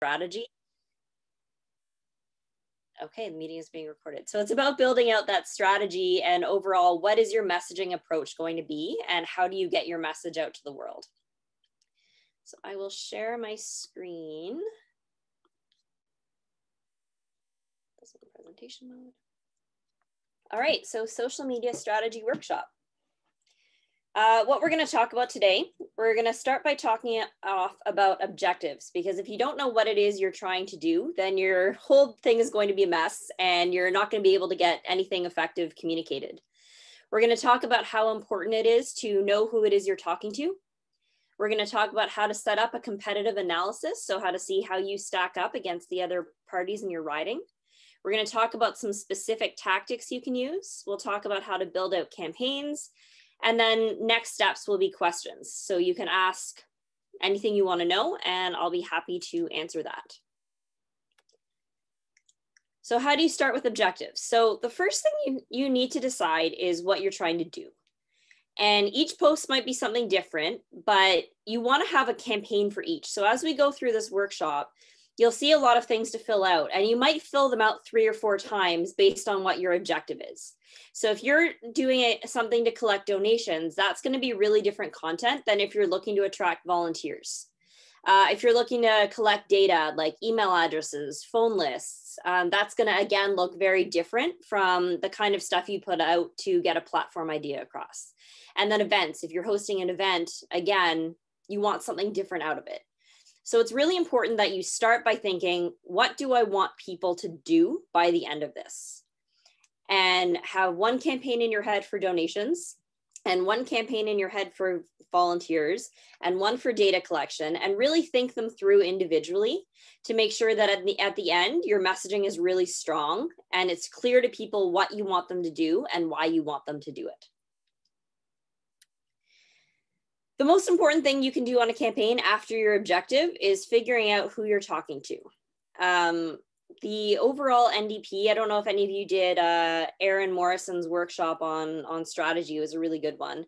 strategy. Okay, the meeting is being recorded. So it's about building out that strategy and overall, what is your messaging approach going to be and how do you get your message out to the world? So I will share my screen. This is the presentation mode. All right, so social media strategy workshop. What we're going to talk about today, we're going to start by talking off about objectives, because if you don't know what it is you're trying to do, then your whole thing is going to be a mess and you're not going to be able to get anything effective communicated. We're going to talk about how important it is to know who it is you're talking to. We're going to talk about how to set up a competitive analysis, so how to see how you stack up against the other parties in your riding. We're going to talk about some specific tactics you can use. We'll talk about how to build out campaigns. And then next steps will be questions. So you can ask anything you want to know, and I'll be happy to answer that. So how do you start with objectives? So the first thing you need to decide is what you're trying to do. And each post might be something different, but you want to have a campaign for each. So as we go through this workshop, you'll see a lot of things to fill out, and you might fill them out 3 or 4 times based on what your objective is. So if you're doing something to collect donations, that's going to be really different content than if you're looking to attract volunteers. If you're looking to collect data like email addresses, phone lists, that's going to, again, look very different from the kind of stuff you put out to get a platform idea across. And then events, if you're hosting an event, again, you want something different out of it. So it's really important that you start by thinking, what do I want people to do by the end of this? And have one campaign in your head for donations, and one campaign in your head for volunteers, and one for data collection, and really think them through individually to make sure that at the end, your messaging is really strong and it's clear to people what you want them to do and why you want them to do it. The most important thing you can do on a campaign after your objective is figuring out who you're talking to. The overall NDP, I don't know if any of you did Aaron Morrison's workshop on strategy. It was a really good one.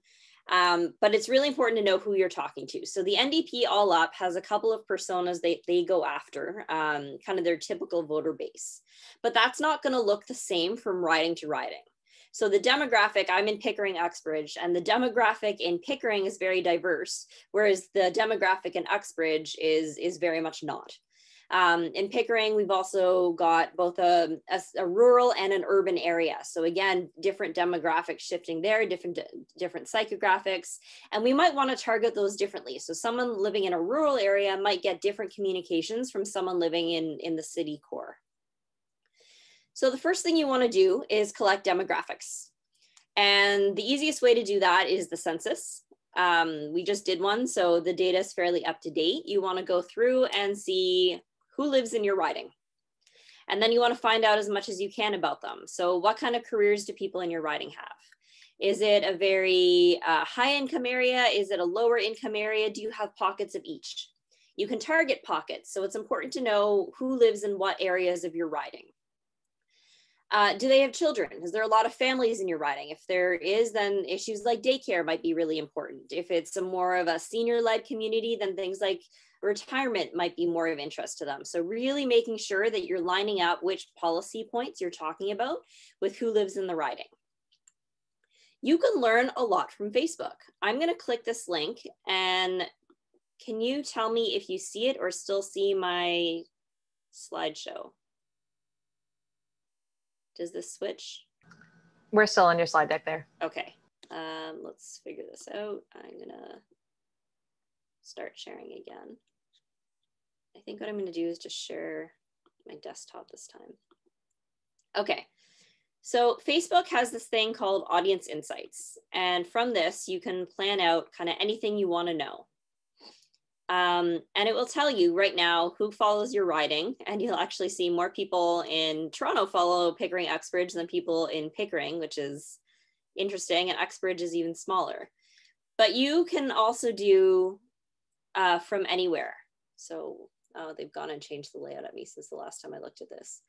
But it's really important to know who you're talking to. So the NDP All Up has a couple of personas they go after, kind of their typical voter base. But that's not going to look the same from riding to riding. So the demographic, I'm in Pickering, Uxbridge, and the demographic in Pickering is very diverse, whereas the demographic in Uxbridge is very much not. In Pickering, we've also got both a rural and an urban area. So again, different demographics shifting there, different psychographics, and we might want to target those differently. So someone living in a rural area might get different communications from someone living in the city core. So the first thing you want to do is collect demographics. And the easiest way to do that is the census. We just did one, so the data is fairly up to date. You want to go through and see who lives in your riding. And then you want to find out as much as you can about them. So what kind of careers do people in your riding have? Is it a very high income area? Is it a lower income area? Do you have pockets of each? You can target pockets. So it's important to know who lives in what areas of your riding. Do they have children? Is there a lot of families in your riding? If there is, then issues like daycare might be really important. If it's more of a senior-led community, then things like retirement might be more of interest to them. So really making sure that you're lining up which policy points you're talking about with who lives in the riding. You can learn a lot from Facebook. I'm going to click this link, and can you tell me if you see it or still see my slideshow? Does this switch? We're still on your slide deck there. Okay, let's figure this out. I'm gonna start sharing again. I think what I'm gonna do is just share my desktop this time. Okay, so Facebook has this thing called Audience Insights. And from this, you can plan out kind of anything you wanna know. And it will tell you right now who follows your riding, and you'll actually see more people in Toronto follow Pickering Uxbridge than people in Pickering, which is interesting, and Uxbridge is even smaller. But you can also do from anywhere. So they've gone and changed the layout at me since the last time I looked at this.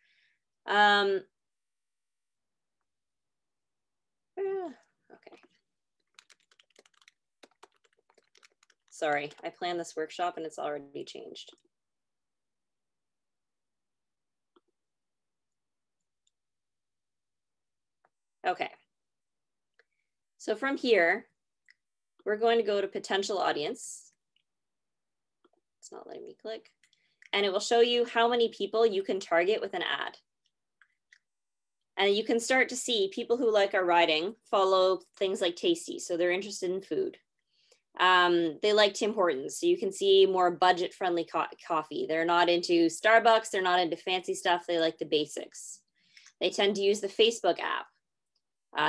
Okay. Sorry, I planned this workshop and it's already changed. Okay. So from here, we're going to go to potential audience. It's not letting me click. And it will show you how many people you can target with an ad. And you can start to see people who like our writing follow things like Tasty. So they're interested in food. They like Tim Hortons. So you can see more budget-friendly coffee. They're not into Starbucks. They're not into fancy stuff. They like the basics. They tend to use the Facebook app.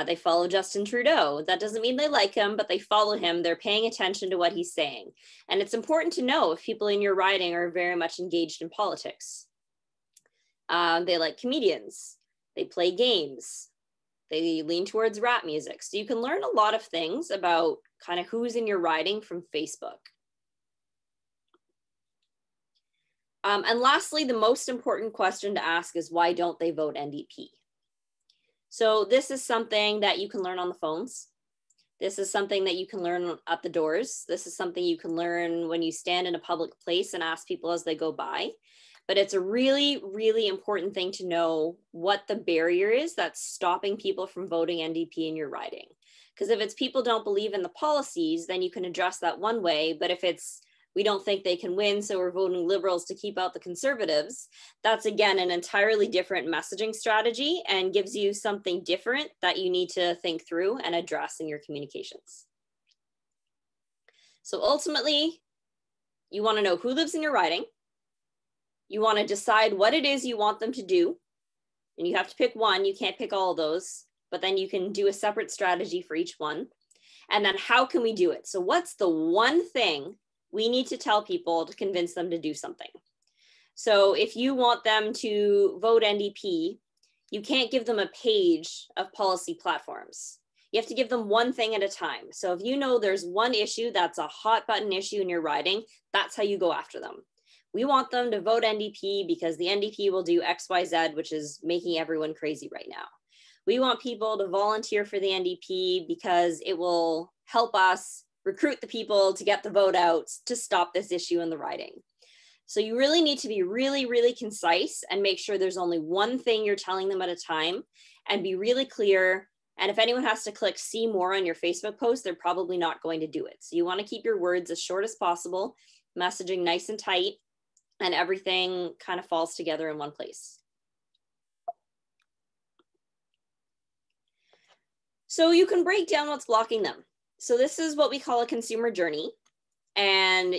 They follow Justin Trudeau. That doesn't mean they like him, but they follow him. They're paying attention to what he's saying. And it's important to know if people in your writing are very much engaged in politics. They like comedians. They play games. They lean towards rap music. So you can learn a lot of things about kind of who's in your writing from Facebook. And lastly, the most important question to ask is, why don't they vote NDP? So this is something that you can learn on the phones. This is something that you can learn at the doors. This is something you can learn when you stand in a public place and ask people as they go by. But it's a really, really important thing to know what the barrier is that's stopping people from voting NDP in your riding. Because if it's people don't believe in the policies, then you can address that one way. But if it's, we don't think they can win, so we're voting Liberals to keep out the Conservatives, that's again an entirely different messaging strategy and gives you something different that you need to think through and address in your communications. So ultimately, you want to know who lives in your riding. You want to decide what it is you want them to do. And you have to pick one. You can't pick all of those, but then you can do a separate strategy for each one. And then how can we do it? So what's the one thing we need to tell people to convince them to do something? So if you want them to vote NDP, you can't give them a page of policy platforms. You have to give them one thing at a time. So if you know there's one issue that's a hot button issue in your riding, that's how you go after them. We want them to vote NDP because the NDP will do X, Y, Z, which is making everyone crazy right now. We want people to volunteer for the NDP because it will help us recruit the people to get the vote out to stop this issue in the riding. So you really need to be really, really concise and make sure there's only one thing you're telling them at a time and be really clear. And if anyone has to click see more on your Facebook post, they're probably not going to do it. So you want to keep your words as short as possible, messaging nice and tight, and everything kind of falls together in one place. So you can break down what's blocking them. So this is what we call a consumer journey. And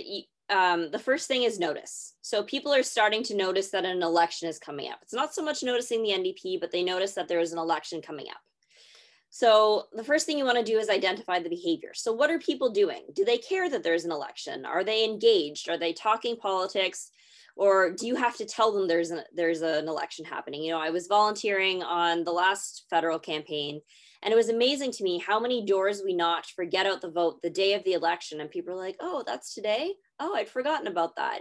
the first thing is notice. So people are starting to notice that an election is coming up. It's not so much noticing the NDP, but they notice that there is an election coming up. So the first thing you want to do is identify the behavior. So what are people doing? Do they care that there's an election? Are they engaged? Are they talking politics? Or do you have to tell them there's an election happening? You know, I was volunteering on the last federal campaign, and it was amazing to me how many doors we knocked for get out the vote the day of the election. And people are like, oh, that's today? Oh, I'd forgotten about that.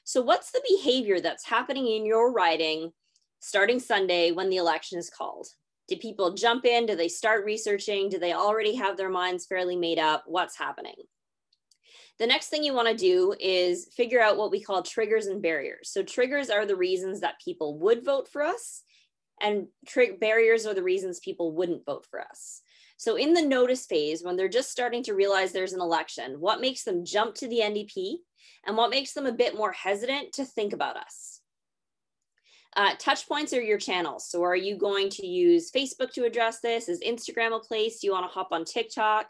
So what's the behavior that's happening in your riding starting Sunday when the election is called? Do people jump in? Do they start researching? Do they already have their minds fairly made up? What's happening? The next thing you want to do is figure out what we call triggers and barriers. So triggers are the reasons that people would vote for us, and barriers are the reasons people wouldn't vote for us. So in the notice phase, when they're just starting to realize there's an election, what makes them jump to the NDP and what makes them a bit more hesitant to think about us? Touch points are your channels. So are you going to use Facebook to address this? Is Instagram a place? Do you want to hop on TikTok?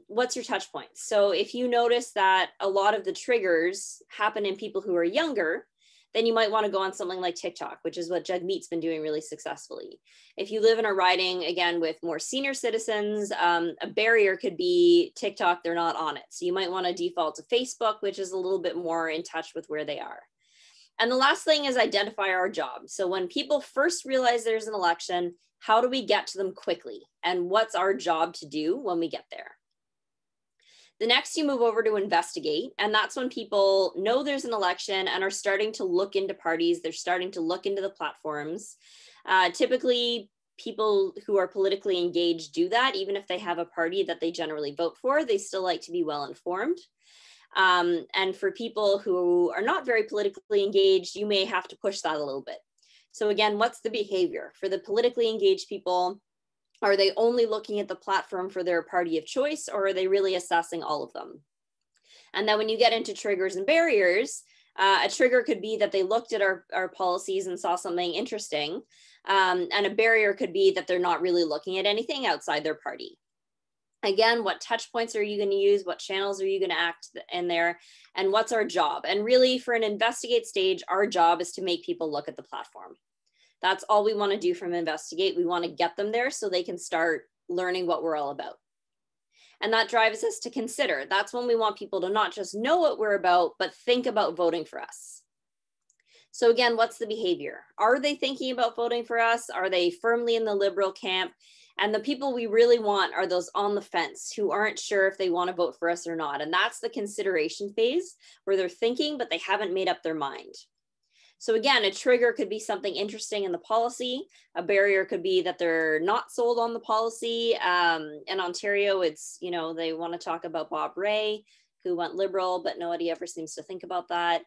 What's your touch points? So if you notice that a lot of the triggers happen in people who are younger, then you might want to go on something like TikTok, which is what Jagmeet's been doing really successfully. If you live in a riding, again, with more senior citizens, a barrier could be TikTok, they're not on it. So you might want to default to Facebook, which is a little bit more in touch with where they are. And the last thing is identify our job. So when people first realize there's an election, how do we get to them quickly? And what's our job to do when we get there? The next, you move over to investigate. And that's when people know there's an election and are starting to look into parties. They're starting to look into the platforms. Typically, people who are politically engaged do that. Even if they have a party that they generally vote for, they still like to be well informed. And for people who are not very politically engaged, you may have to push that a little bit. So again, what's the behavior? For the politically engaged people, Are they only looking at the platform for their party of choice, or are they really assessing all of them? And then when you get into triggers and barriers, a trigger could be that they looked at our policies and saw something interesting. And a barrier could be that they're not really looking at anything outside their party. Again, what touch points are you going to use? What channels are you going to act in there? And what's our job? And really, for an investigate stage, our job is to make people look at the platform. That's all we want to do from investigate. We want to get them there so they can start learning what we're all about. And that drives us to consider. That's when we want people to not just know what we're about, but think about voting for us. So again, what's the behavior? Are they thinking about voting for us? Are they firmly in the Liberal camp? And the people we really want are those on the fence who aren't sure if they want to vote for us or not. And that's the consideration phase where they're thinking, but they haven't made up their mind. So again, a trigger could be something interesting in the policy. A barrier could be that they're not sold on the policy. In Ontario, it's, you know, they want to talk about Bob Rae, who went Liberal, but nobody ever seems to think about that.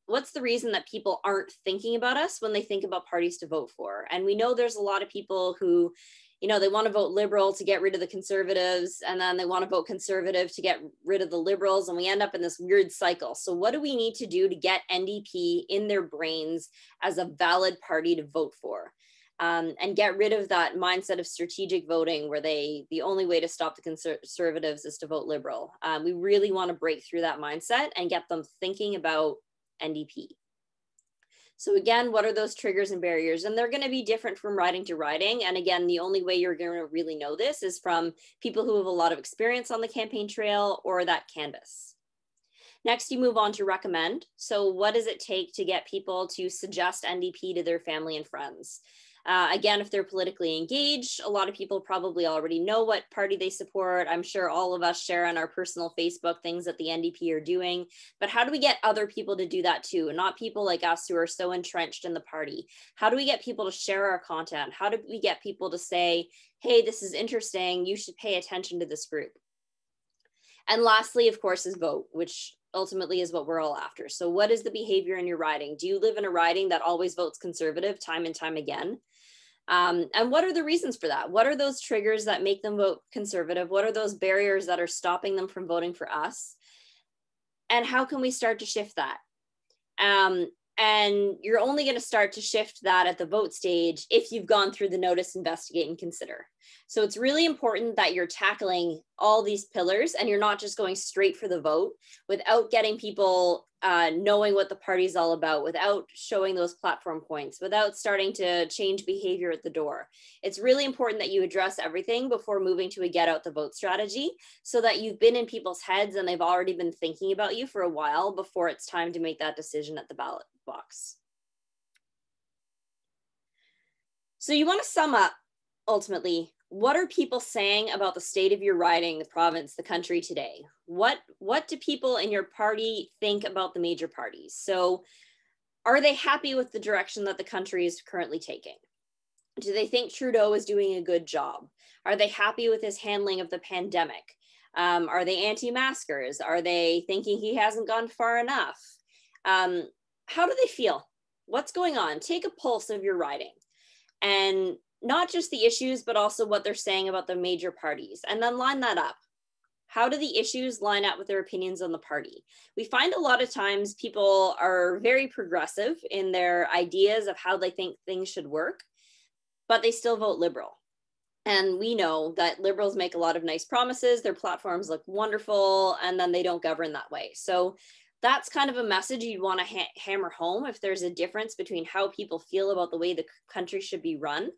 What's the reason that people aren't thinking about us when they think about parties to vote for? And we know there's a lot of people who, you know, they want to vote Liberal to get rid of the Conservatives, and then they want to vote Conservative to get rid of the Liberals, and we end up in this weird cycle. So what do we need to do to get NDP in their brains as a valid party to vote for? And get rid of that mindset of strategic voting where the only way to stop the Conservatives is to vote Liberal. We really want to break through that mindset and get them thinking about NDP. So again, what are those triggers and barriers? And they're going to be different from riding to riding. And again, the only way you're going to really know this is from people who have a lot of experience on the campaign trail or that canvas. Next, you move on to recommend. So what does it take to get people to suggest NDP to their family and friends? Again, if they're politically engaged, a lot of people probably already know what party they support. I'm sure all of us share on our personal Facebook things that the NDP are doing. But how do we get other people to do that too? Not people like us who are so entrenched in the party. How do we get people to share our content? How do we get people to say, hey, this is interesting, you should pay attention to this group? And lastly, of course, is vote, which ultimately is what we're all after. So what is the behavior in your riding? Do you live in a riding that always votes Conservative time and time again? And what are the reasons for that? What are those triggers that make them vote Conservative? What are those barriers that are stopping them from voting for us? And how can we start to shift that? And you're only going to start to shift that at the vote stage if you've gone through the notice, investigate, and consider. So it's really important that you're tackling all these pillars and you're not just going straight for the vote without getting people knowing what the party's all about, without showing those platform points, without starting to change behavior at the door. It's really important that you address everything before moving to a get out the vote strategy so that you've been in people's heads and they've already been thinking about you for a while before it's time to make that decision at the ballot box. So you want to sum up, ultimately, what are people saying about the state of your riding, the province, the country today? What do people in your party think about the major parties? So are they happy with the direction that the country is currently taking? Do they think Trudeau is doing a good job? Are they happy with his handling of the pandemic? Are they anti-maskers? Are they thinking he hasn't gone far enough? How do they feel? What's going on? Take a pulse of your riding. And not just the issues, but also what they're saying about the major parties, and then line that up. How do the issues line up with their opinions on the party? We find a lot of times people are very progressive in their ideas of how they think things should work, but they still vote Liberal. And we know that Liberals make a lot of nice promises, their platforms look wonderful, and then they don't govern that way. So that's kind of a message you'd want to hammer home if there's a difference between how people feel about the way the country should be run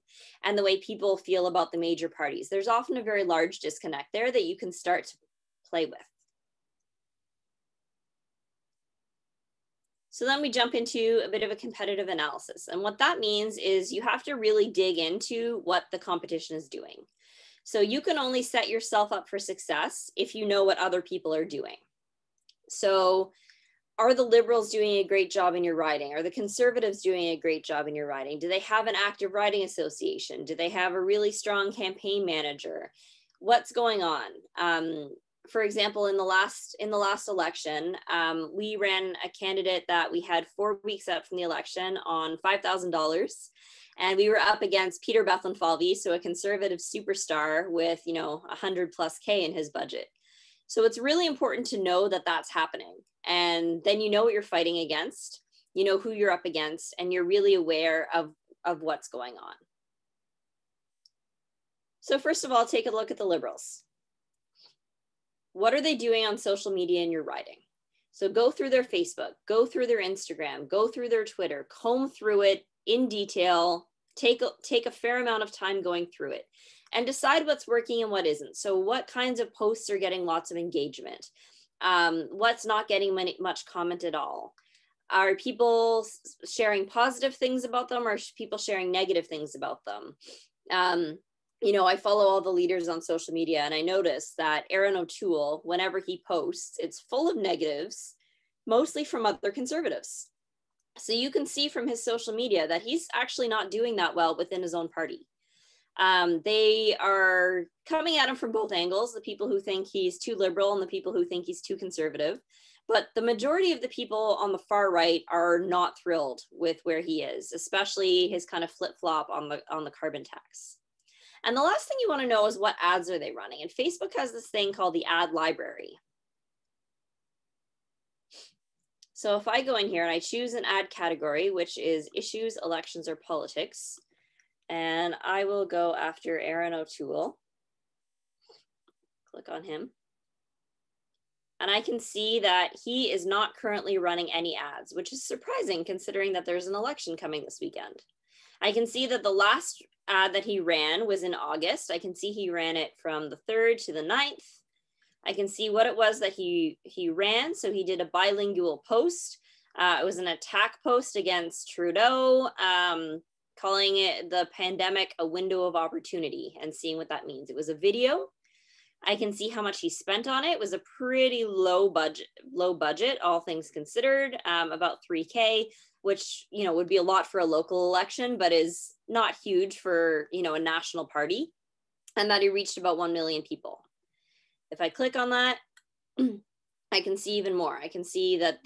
and the way people feel about the major parties. There's often a very large disconnect there that you can start to play with. So then we jump into a bit of a competitive analysis. And what that means is you have to really dig into what the competition is doing. So you can only set yourself up for success if you know what other people are doing. So are the Liberals doing a great job in your riding? Are the Conservatives doing a great job in your riding? Do they have an active riding association? Do they have a really strong campaign manager? What's going on? for example, in the last election, we ran a candidate that we had 4 weeks out from the election on $5,000. And we were up against Peter Bethlenfalvy, so a conservative superstar with, 100+K in his budget. So it's really important to know that that's happening. And then you know what you're fighting against, you know who you're up against, and you're really aware of what's going on. So first of all, take a look at the Liberals. What are they doing on social media in your riding? So go through their Facebook, go through their Instagram, go through their Twitter, comb through it in detail, take a fair amount of time going through it, and decide what's working and what isn't. So what kinds of posts are getting lots of engagement? What's not getting much comment at all? Are people sharing positive things about them, or are people sharing negative things about them? I follow all the leaders on social media, and I notice that Aaron O'Toole, whenever he posts, it's full of negatives, mostly from other conservatives. So you can see from his social media that he's actually not doing that well within his own party. They are coming at him from both angles, the people who think he's too liberal and the people who think he's too conservative. But the majority of the people on the far right are not thrilled with where he is, especially his kind of flip-flop on the carbon tax. And the last thing you want to know is what ads are they running? And Facebook has this thing called the ad library. So if I go in here and I choose an ad category, which is issues, elections, or politics, and I will go after Aaron O'Toole, click on him. And I can see that he is not currently running any ads, which is surprising considering that there's an election coming this weekend. I can see that the last ad that he ran was in August. I can see he ran it from the 3rd to the 9th. I can see what it was that he ran. So he did a bilingual post. It was an attack post against Trudeau, calling it the pandemic a window of opportunity and seeing what that means. It was a video. I can see how much he spent on it. It was a pretty low budget, all things considered, about $3K, which, would be a lot for a local election, but is not huge for, a national party, and that he reached about 1 million people. If I click on that, I can see even more. I can see that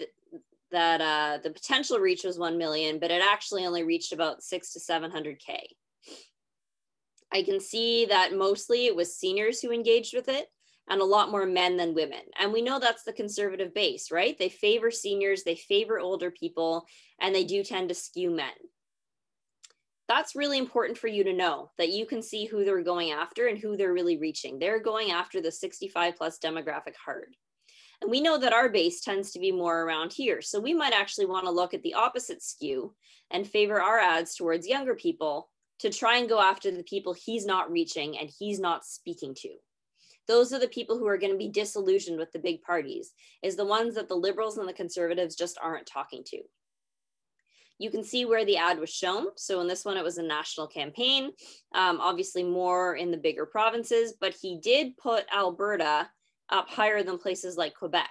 the potential reach was 1 million, but it actually only reached about 600 to 700K. I can see that mostly it was seniors who engaged with it, and a lot more men than women. And we know that's the conservative base, right? They favor seniors, they favor older people, and they do tend to skew men. That's really important for you to know, that you can see who they're going after and who they're really reaching. They're going after the 65+ demographic hard. And we know that our base tends to be more around here. So we might actually want to look at the opposite skew and favor our ads towards younger people to try and go after the people he's not reaching and he's not speaking to. Those are the people who are going to be disillusioned with the big parties, is the ones that the Liberals and the Conservatives just aren't talking to. You can see where the ad was shown. So in this one, it was a national campaign, obviously more in the bigger provinces, but he did put Alberta up higher than places like Quebec.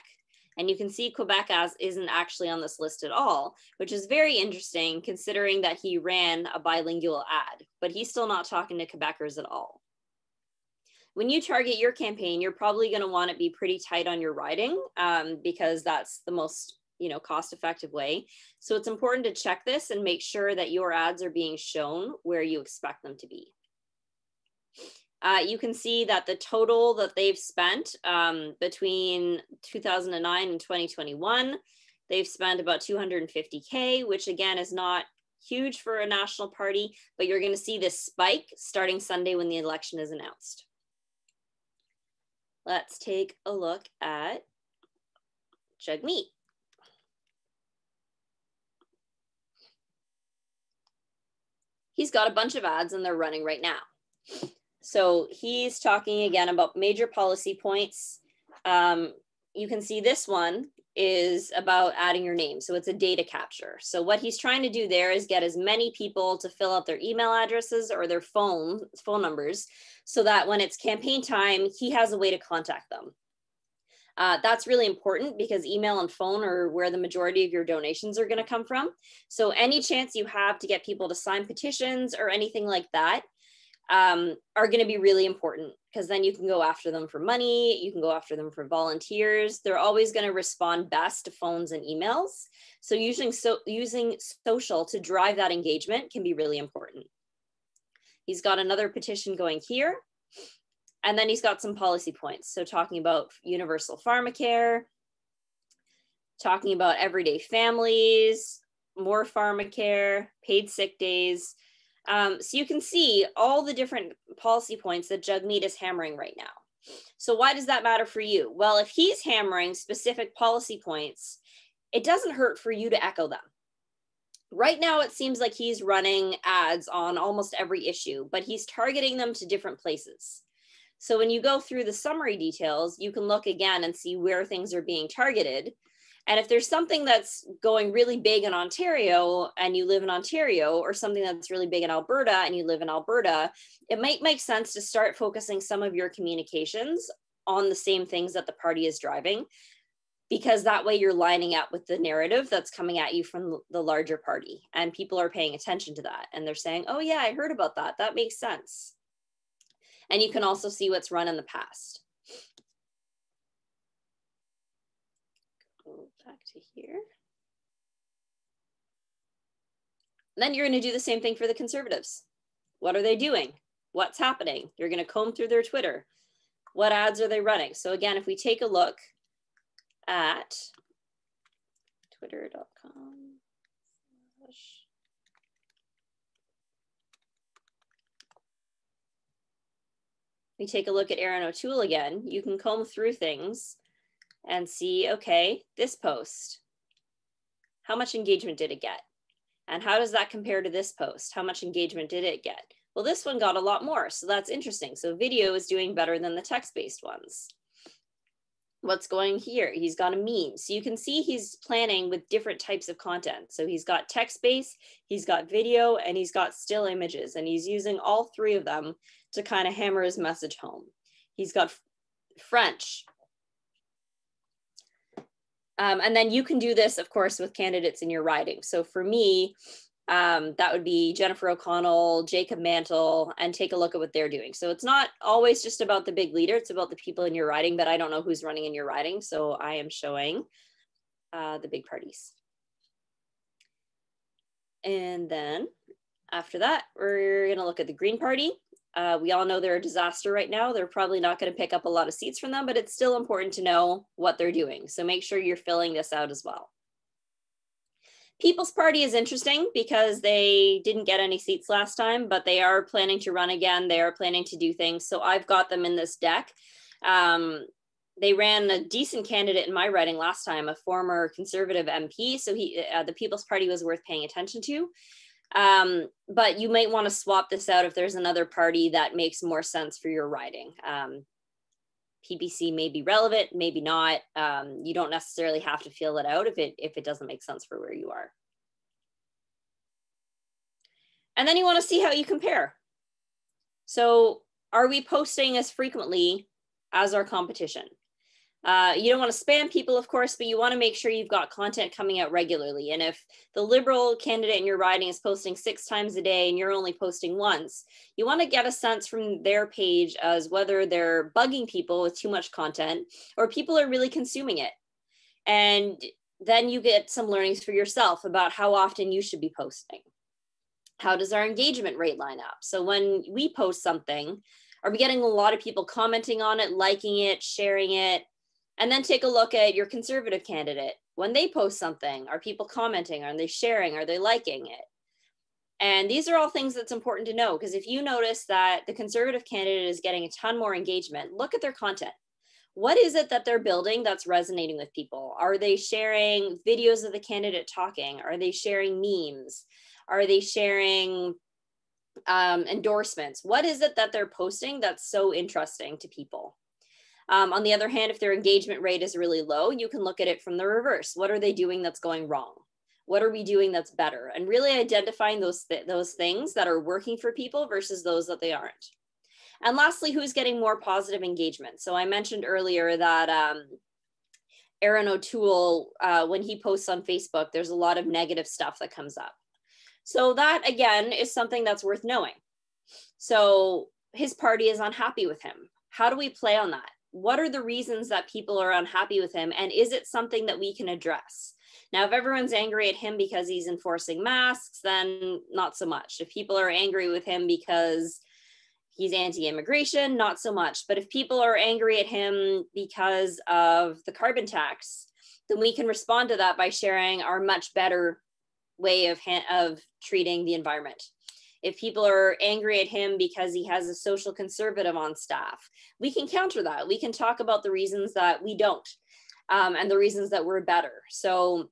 And you can see Quebec isn't actually on this list at all, which is very interesting considering that he ran a bilingual ad, but he's still not talking to Quebecers at all. When you target your campaign, you're probably going to want to be pretty tight on your riding because that's the most cost-effective way. So it's important to check this and make sure that your ads are being shown where you expect them to be. You can see that the total that they've spent between 2009 and 2021, they've spent about 250K, which again is not huge for a national party, but you're going to see this spike starting Sunday when the election is announced. Let's take a look at Jagmeet. He's got a bunch of ads and they're running right now. So he's talking again about major policy points. You can see this one is about adding your name. So it's a data capture. So what he's trying to do there is get as many people to fill out their email addresses or their phone numbers so that when it's campaign time, he has a way to contact them. That's really important because email and phone are where the majority of your donations are going to come from. So any chance you have to get people to sign petitions or anything like that, are going to be really important, because then you can go after them for money, you can go after them for volunteers. They're always going to respond best to phones and emails. So using social to drive that engagement can be really important. He's got another petition going here. And then he's got some policy points. So talking about universal pharmacare, talking about everyday families, more pharmacare, paid sick days. So you can see all the different policy points that Jagmeet is hammering right now. So why does that matter for you? Well, if he's hammering specific policy points, it doesn't hurt for you to echo them. Right now, it seems like he's running ads on almost every issue, but he's targeting them to different places. So when you go through the summary details, you can look again and see where things are being targeted. And if there's something that's going really big in Ontario and you live in Ontario, or something that's really big in Alberta and you live in Alberta, it might make sense to start focusing some of your communications on the same things that the party is driving, because that way you're lining up with the narrative that's coming at you from the larger party, and people are paying attention to that. And they're saying, oh yeah, I heard about that. That makes sense. And you can also see what's run in the past. Go back to here. Then you're going to do the same thing for the Conservatives. What are they doing? What's happening? You're going to comb through their Twitter. What ads are they running? So again, if we take a look at twitter.com. We take a look at Aaron O'Toole again, you can comb through things and see, okay, this post, how much engagement did it get? And how does that compare to this post? How much engagement did it get? Well, this one got a lot more, so that's interesting. So video is doing better than the text-based ones. What's going here? He's got a meme. So you can see he's planning with different types of content. So he's got text-based, he's got video, and he's got still images. And he's using all three of them to kind of hammer his message home. He's got French. And then you can do this, of course, with candidates in your riding. So for me, that would be Jennifer O'Connell, Jacob Mantle, and take a look at what they're doing. So it's not always just about the big leader, it's about the people in your riding, but I don't know who's running in your riding. So I am showing the big parties. And then after that, we're gonna look at the Green Party. We all know they're a disaster right now. They're probably not going to pick up a lot of seats from them, but it's still important to know what they're doing. So make sure you're filling this out as well. People's Party is interesting because they didn't get any seats last time, but they are planning to run again. They are planning to do things. So I've got them in this deck. They ran a decent candidate in my riding last time, a former Conservative MP. So the People's Party was worth paying attention to. But you might want to swap this out if there's another party that makes more sense for your riding. PPC may be relevant, maybe not. You don't necessarily have to fill it out if it doesn't make sense for where you are. And then you want to see how you compare. So are we posting as frequently as our competition? You don't want to spam people, of course, but you want to make sure you've got content coming out regularly. And if the Liberal candidate in your riding is posting 6 times a day and you're only posting once, you want to get a sense from their page as whether they're bugging people with too much content or people are really consuming it. And then you get some learnings for yourself about how often you should be posting. How does our engagement rate line up? So when we post something, are we getting a lot of people commenting on it, liking it, sharing it? And then take a look at your Conservative candidate. When they post something, are people commenting? Are they sharing? Are they liking it? And these are all things that's important to know, because if you notice that the Conservative candidate is getting a ton more engagement, look at their content. What is it that they're building that's resonating with people? Are they sharing videos of the candidate talking? Are they sharing memes? Are they sharing endorsements? What is it that they're posting that's so interesting to people? On the other hand, if their engagement rate is really low, you can look at it from the reverse. What are they doing that's going wrong? What are we doing that's better? And really identifying those things that are working for people versus those that they aren't. And lastly, who's getting more positive engagement? So I mentioned earlier that Aaron O'Toole, when he posts on Facebook, there's a lot of negative stuff that comes up. So that, again, is something that's worth knowing. So his party is unhappy with him. How do we play on that? What are the reasons that people are unhappy with him? And is it something that we can address? Now, if everyone's angry at him because he's enforcing masks, then not so much. If people are angry with him because he's anti-immigration, not so much. But if people are angry at him because of the carbon tax, then we can respond to that by sharing our much better way of treating the environment. If people are angry at him because he has a social conservative on staff, we can counter that. We can talk about the reasons that we don't, and the reasons that we're better. So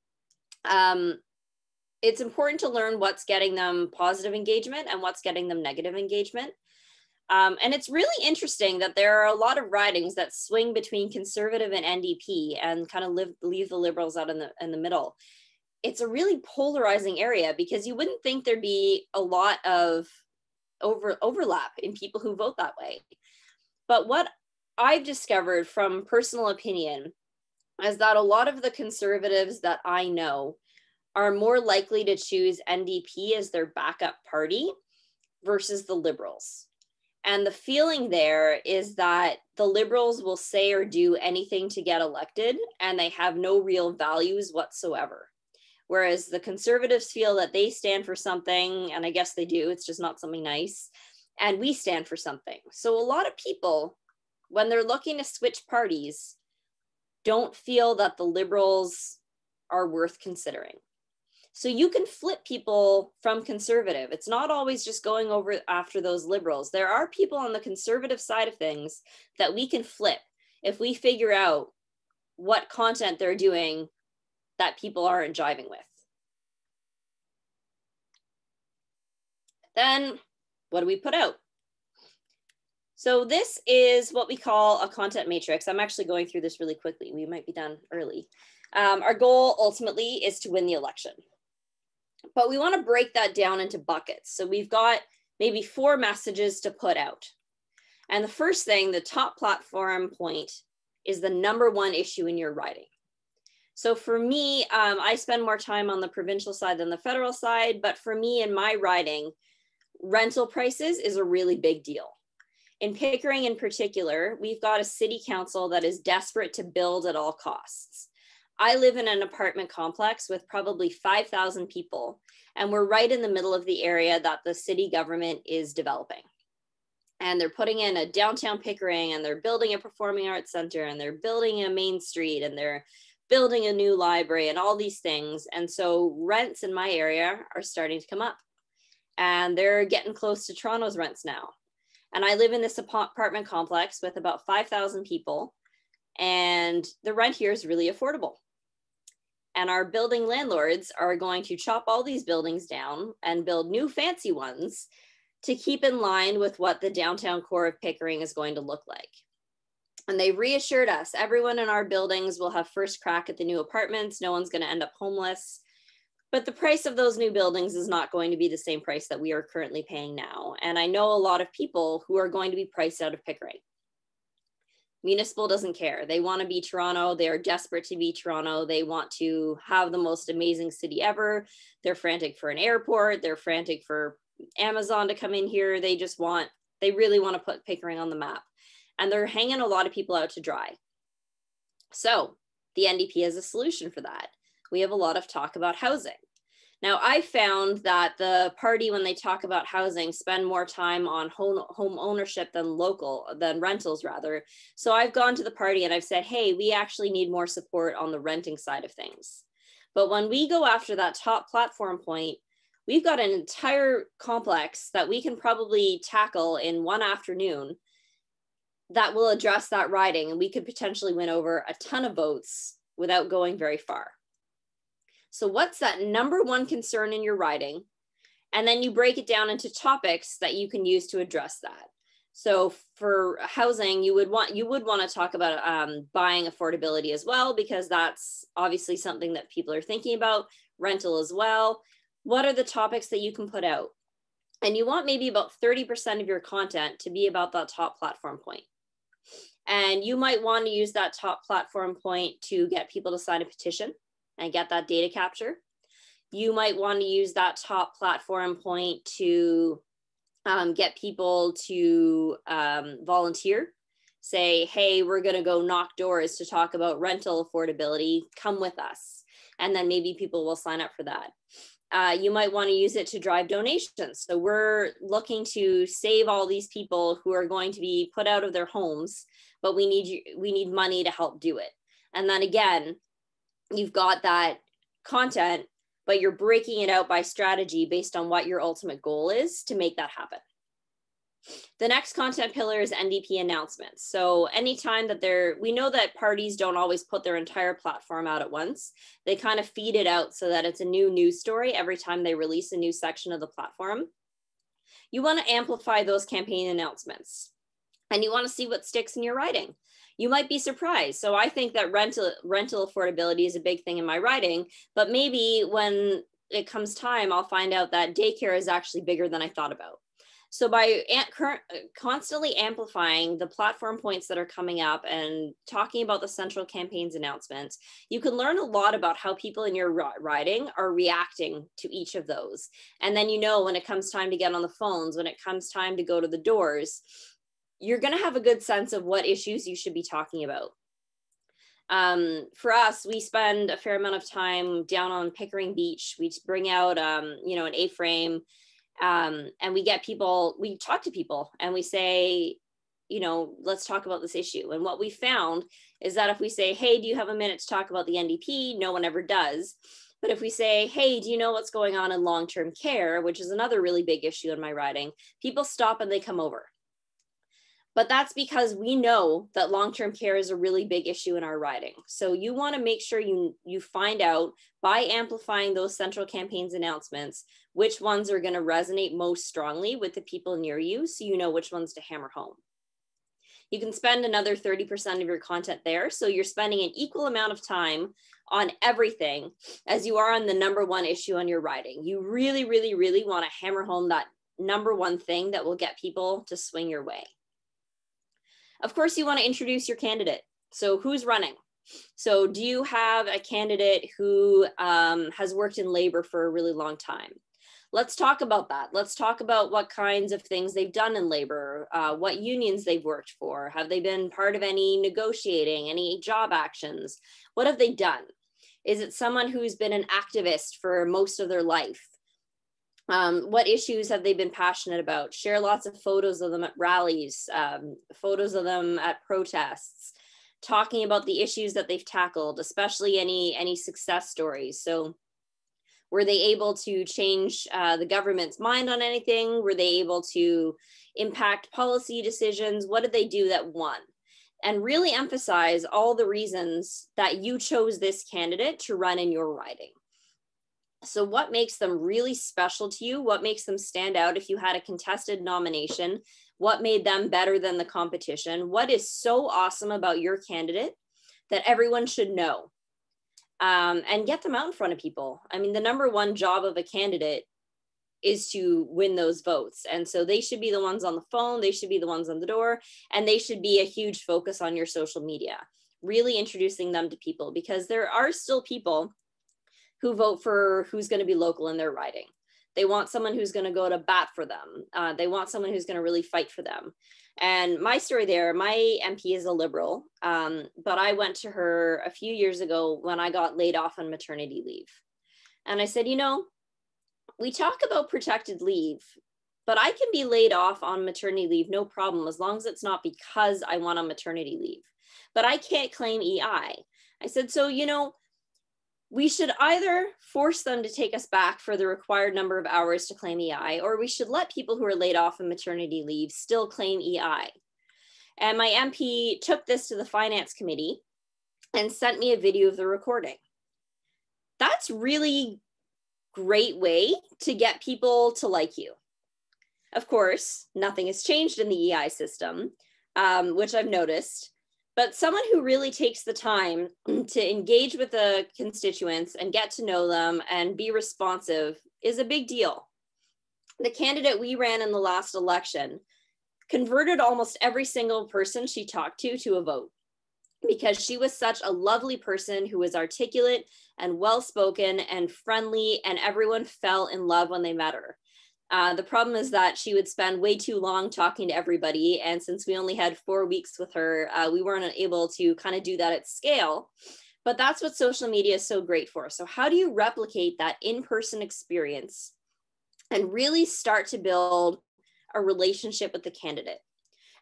it's important to learn what's getting them positive engagement and what's getting them negative engagement. And it's really interesting that there are a lot of ridings that swing between conservative and NDP and kind of leave the Liberals out in the middle. It's a really polarizing area because you wouldn't think there'd be a lot of overlap in people who vote that way. But what I've discovered from personal opinion is that a lot of the conservatives that I know are more likely to choose NDP as their backup party versus the Liberals. And the feeling there is that the Liberals will say or do anything to get elected, and they have no real values whatsoever. Whereas the Conservatives feel that they stand for something, and I guess they do, it's just not something nice, and we stand for something. So a lot of people, when they're looking to switch parties, don't feel that the Liberals are worth considering. So you can flip people from conservative. It's not always just going over after those Liberals. There are people on the conservative side of things that we can flip if we figure out what content they're doing that people aren't jiving with. Then what do we put out? So this is what we call a content matrix. I'm actually going through this really quickly. We might be done early. Our goal ultimately is to win the election. But we want to break that down into buckets. So we've got maybe 4 messages to put out. And the first thing, the top platform point, is the #1 issue in your riding. So for me, I spend more time on the provincial side than the federal side, but for me in my riding, rental prices is a really big deal. In Pickering in particular, we've got a city council that is desperate to build at all costs. I live in an apartment complex with probably 5,000 people, and we're right in the middle of the area that the city government is developing. And they're putting in a downtown Pickering, and they're building a performing arts center, and they're building a main street, and they're building a new library and all these things. And so rents in my area are starting to come up, and they're getting close to Toronto's rents now. And I live in this apartment complex with about 5,000 people, and the rent here is really affordable. And our building landlords are going to chop all these buildings down and build new fancy ones to keep in line with what the downtown core of Pickering is going to look like. And they reassured us, everyone in our buildings will have first crack at the new apartments. No one's going to end up homeless. But the price of those new buildings is not going to be the same price that we are currently paying now. And I know a lot of people who are going to be priced out of Pickering. Municipal doesn't care. They want to be Toronto. They are desperate to be Toronto. They want to have the most amazing city ever. They're frantic for an airport. They're frantic for Amazon to come in here. They really want to put Pickering on the map. And they're hanging a lot of people out to dry. So the NDP has a solution for that. We have a lot of talk about housing. Now, I found that the party, when they talk about housing, spend more time on home ownership than rentals rather. So I've gone to the party and I've said, hey, we actually need more support on the renting side of things. But when we go after that top platform point, we've got an entire complex that we can probably tackle in one afternoon that will address that riding, and we could potentially win over a ton of votes without going very far. So what's that #1 concern in your riding? And then you break it down into topics that you can use to address that. So for housing, you would want to talk about buying affordability as well, because that's obviously something that people are thinking about. Rental as well. What are the topics that you can put out? And you want maybe about 30% of your content to be about that top platform point. And you might want to use that top platform point to get people to sign a petition and get that data capture. You might want to use that top platform point to get people to volunteer, say, hey, we're going to go knock doors to talk about rental affordability, come with us. And then maybe people will sign up for that. You might want to use it to drive donations. So we're looking to save all these people who are going to be put out of their homes, but we need money to help do it. And then again, you've got that content, but you're breaking it out by strategy based on what your ultimate goal is to make that happen. The next content pillar is NDP announcements. So anytime that we know that parties don't always put their entire platform out at once. They kind of feed it out so that it's a new news story every time they release a new section of the platform. You want to amplify those campaign announcements, and you want to see what sticks in your writing. You might be surprised. So I think that rental affordability is a big thing in my writing, but maybe when it comes time, I'll find out that daycare is actually bigger than I thought about. So by constantly amplifying the platform points that are coming up and talking about the central campaigns announcements, you can learn a lot about how people in your writing are reacting to each of those. And then, when it comes time to get on the phones, when it comes time to go to the doors, you're going to have a good sense of what issues you should be talking about. For us, we spend a fair amount of time down on Pickering Beach. We bring out, an A-frame, and we talk to people and we say, let's talk about this issue. And what we found is that if we say, hey, do you have a minute to talk about the NDP? No one ever does. But if we say, hey, do you know what's going on in long-term care, which is another really big issue in my writing, people stop and they come over. But that's because we know that long-term care is a really big issue in our writing. So you want to make sure you find out by amplifying those central campaigns announcements, which ones are going to resonate most strongly with the people near you, so you know which ones to hammer home. You can spend another 30% of your content there. So you're spending an equal amount of time on everything as you are on the number one issue on your writing. You really, really, really want to hammer home that number one thing that will get people to swing your way. Of course, you want to introduce your candidate. So who's running? So do you have a candidate who has worked in labor for a really long time? Let's talk about that. Let's talk about what kinds of things they've done in labor, what unions they've worked for. Have they been part of any negotiating, any job actions? What have they done? Is it someone who's been an activist for most of their life? What issues have they been passionate about? Share lots of photos of them at rallies, photos of them at protests, talking about the issues that they've tackled, especially any success stories. So were they able to change the government's mind on anything? Were they able to impact policy decisions? What did they do that won? And really emphasize all the reasons that you chose this candidate to run in your riding. So what makes them really special to you? What makes them stand out if you had a contested nomination? What made them better than the competition? What is so awesome about your candidate that everyone should know? And get them out in front of people. I mean, the number one job of a candidate is to win those votes. And so they should be the ones on the phone, they should be the ones on the door, and they should be a huge focus on your social media, really introducing them to people, because there are still people who vote for who's going to be local in their riding. They want someone who's going to go to bat for them. They want someone who's going to really fight for them. And my story there, my MP is a Liberal, but I went to her a few years ago when I got laid off on maternity leave. And I said, we talk about protected leave, but I can be laid off on maternity leave, no problem, as long as it's not because I went on maternity leave. But I can't claim EI. I said, so, we should either force them to take us back for the required number of hours to claim EI, or we should let people who are laid off on maternity leave still claim EI. And my MP took this to the finance committee and sent me a video of the recording. That's really great way to get people to like you. Of course, nothing has changed in the EI system, which I've noticed. But someone who really takes the time to engage with the constituents and get to know them and be responsive is a big deal. The candidate we ran in the last election converted almost every single person she talked to a vote, because she was such a lovely person who was articulate and well-spoken and friendly, and everyone fell in love when they met her. The problem is that she would spend way too long talking to everybody. And since we only had 4 weeks with her, we weren't able to kind of do that at scale. But that's what social media is so great for. So how do you replicate that in-person experience and really start to build a relationship with the candidate?